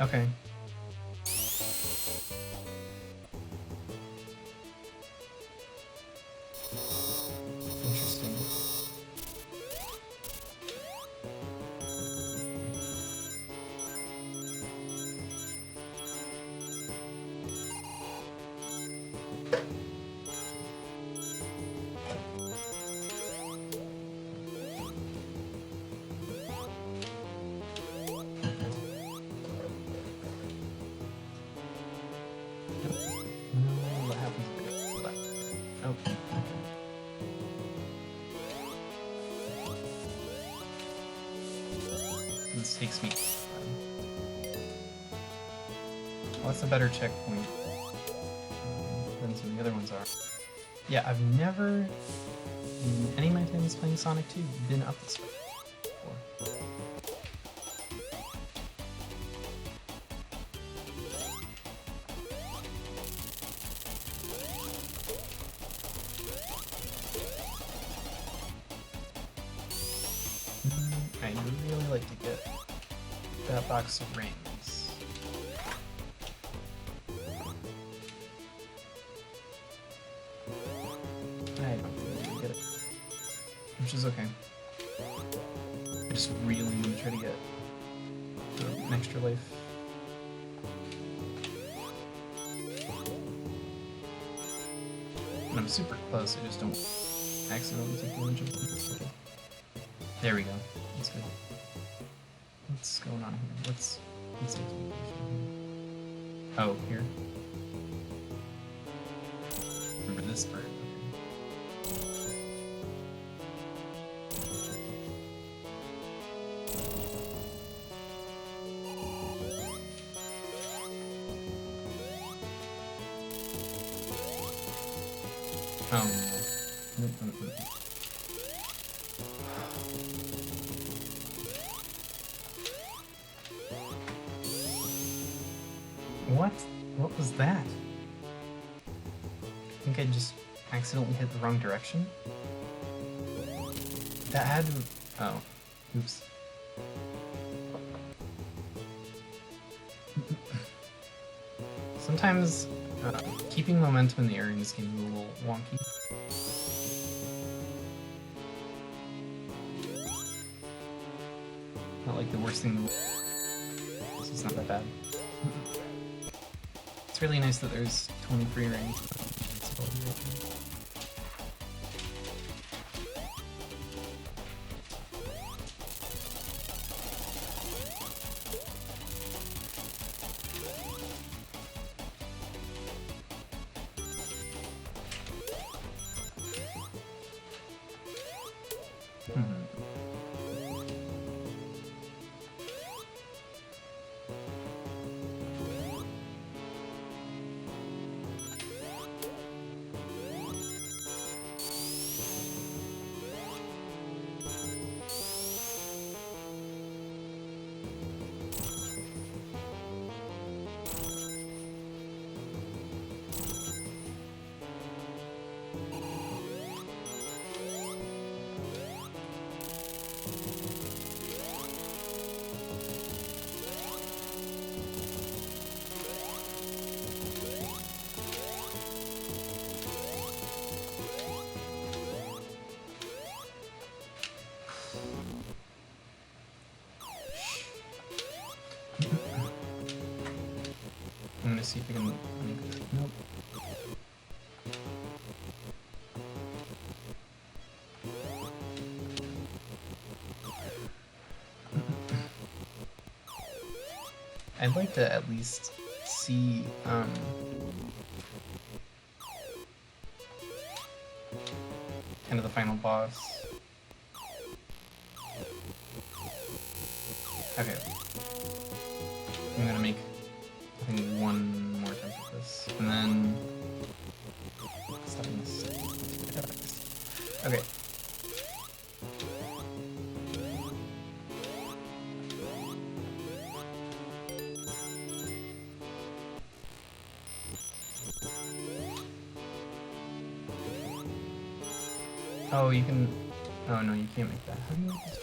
Okay. Interesting. This takes me. Well, that's a better checkpoint than some of the other ones are. Yeah, I've never, in any of my times playing Sonic 2, been up this way before. I'd really like to get that box of rings. I don't really get it, which is okay. I just really want to try to get an extra life. And I'm super close, I just don't accidentally take damage of them. Okay. There we go. That's good. What's going on here? What's the expectation here? Oh, here. Remember, this part. Okay. Oh no. What? What was that? I think I just accidentally hit the wrong direction. That had to... Oh. Oops. Sometimes keeping momentum in the air in this game is a little wonky. Not like the worst thing in the world. This is not that bad. It's really nice that there's 20 free range. I'm gonna see if I can make this. Nope. I'd like to at least see kind of the final boss. Okay. I'm gonna make, I think, one more attempt at this, and then stop this. Okay. Oh, you can. Oh no, you can't make that. How do you make this?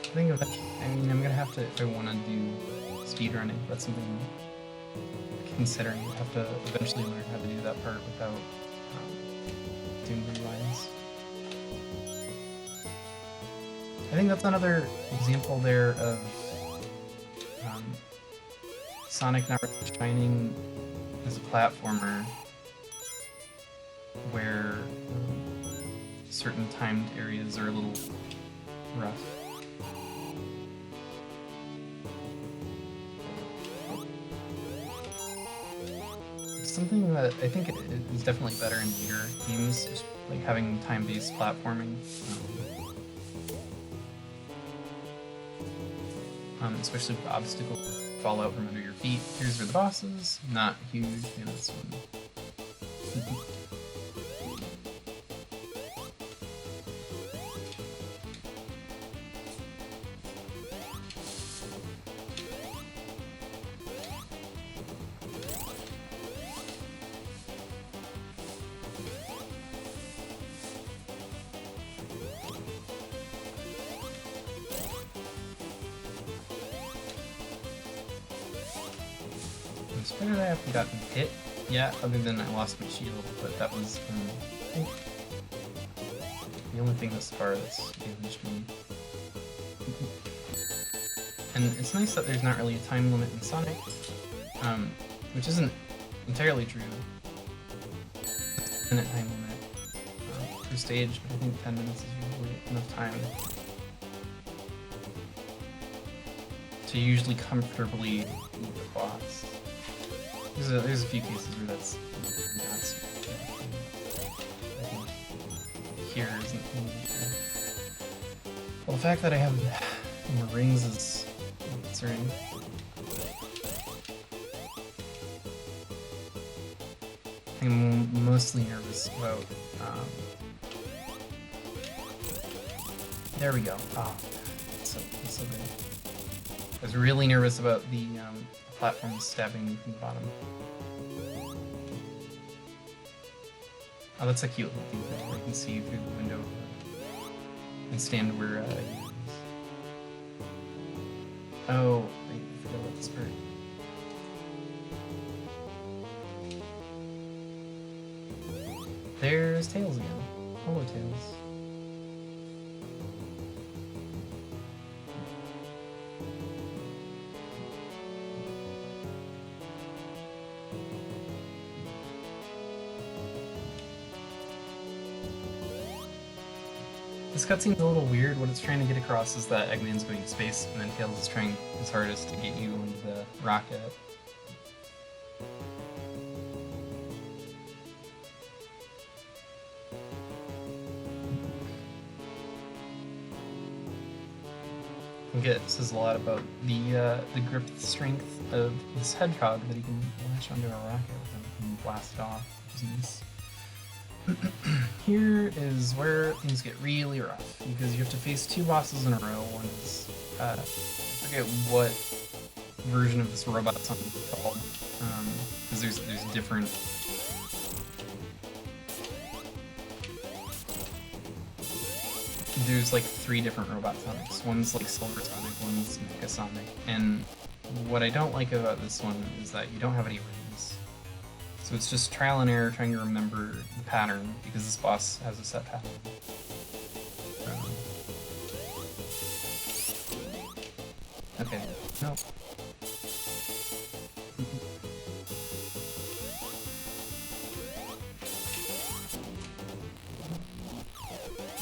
I think eventually, I mean, I'm gonna have to, if I want to do speedrunning, that's something I'm considering. I have to eventually learn how to do that part without doing rewinds. I think that's another example there of Sonic not really shining as a platformer, where certain timed areas are a little rough. Something that I think is definitely better in later games, just like having time-based platforming. Especially with the obstacles that fall out from under your feet. Here's where the boss is. Not huge, you know, this one. I haven't gotten hit yet, other than I lost my shield, but that was I think the only thing thus far that's damaged me. And it's nice that there's not really a time limit in Sonic, which isn't entirely true. Minute time limit per stage, but I think 10 minutes is usually. probably enough time to usually comfortably beat the boss. There's a few cases where that's not super I think here isn't really sure. Well, the fact that I have more rings is concerning. I'm mostly nervous about, there we go. Oh, it's so good. I was really nervous about the platform stabbing me from the bottom. Oh, that's a cute little thing where you can see through the window and stand where it is. Oh, I forgot about this part. There's Tails again. Hello, Tails. This cutscene's a little weird. What it's trying to get across is that Eggman's going to space, and then Tails is trying his hardest to get you into the rocket. I think it says a lot about the grip strength of this hedgehog that he can launch onto a rocket and blast it off, which is nice. Here is where things get really rough, because you have to face two bosses in a row. One is, I forget what version of this robot something called, because there's different... There's like 3 different Robot Sonics. One's like Silver Sonic, one's Mecha Sonic, and what I don't like about this one is that you don't have any rings. So it's just trial and error trying to remember the pattern, because this boss has a set pattern. Okay, no.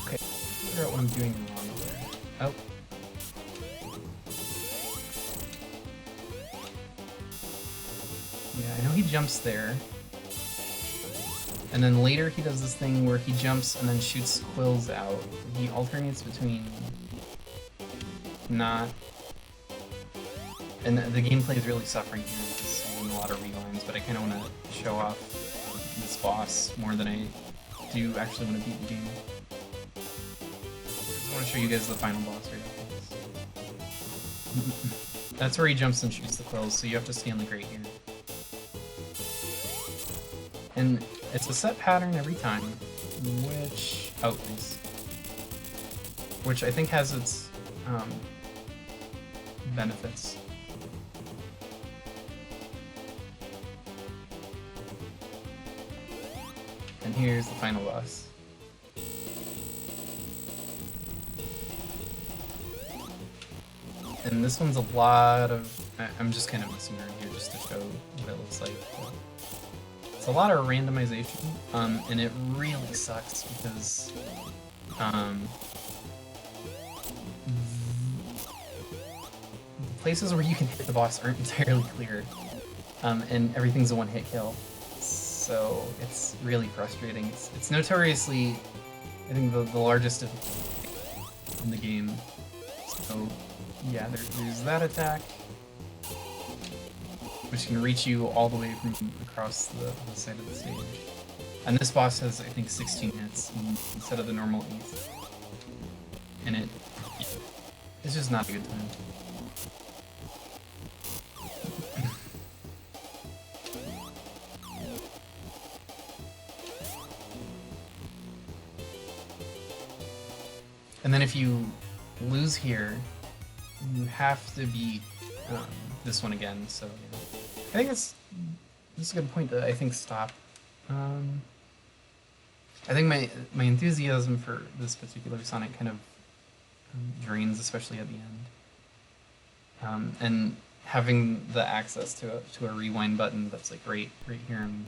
Okay, figure out what I'm doing wrong there. Oh. Yeah, I know he jumps there. And then later he does this thing where he jumps and then shoots quills out. He alternates between not... And the gameplay is really suffering here because I'm doing a lot of rewinds, but I kind of want to show off this boss more than I do actually want to beat the game. I just want to show you guys the final boss here. That's where he jumps and shoots the quills, so you have to stay on the grate here. And it's a set pattern every time, which... Oh, nice. Which I think has its benefits. And here's the final boss. And this one's a lot of... I'm just kind of messing around here just to show what it looks like. It's a lot of randomization, and it really sucks because the places where you can hit the boss aren't entirely clear, and everything's a one-hit kill. So it's really frustrating. It's notoriously, I think, the largest in the game. So yeah, there's that attack, which can reach you all the way from across the side of the stage. And this boss has, I think, 16 hits instead of the normal 8. And it's just not a good time. And then if you lose here, you have to beat this one again, so yeah. I think this is a good point to, I think, stop. I think my enthusiasm for this particular Sonic kind of drains, especially at the end. And having the access to a rewind button that's like right here in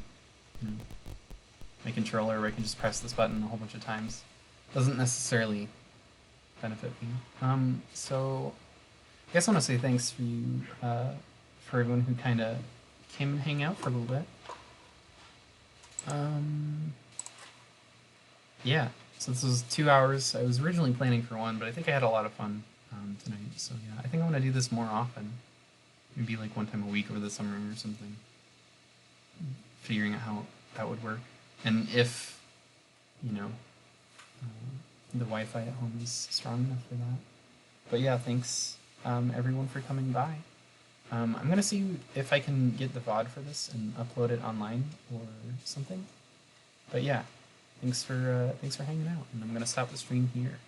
my controller, where I can just press this button a whole bunch of times, doesn't necessarily benefit me. So I guess I want to say thanks for you, for everyone who kind of came and hang out for a little bit. Yeah, so this was 2 hours. I was originally planning for one, but I think I had a lot of fun tonight. So yeah, I think I want to do this more often. Maybe like one time a week over the summer or something. Figuring out how that would work, and if you know the Wi-Fi at home is strong enough for that. But yeah, thanks everyone for coming by. I'm gonna see if I can get the VOD for this and upload it online or something. But yeah, thanks for hanging out, and I'm gonna stop the stream here.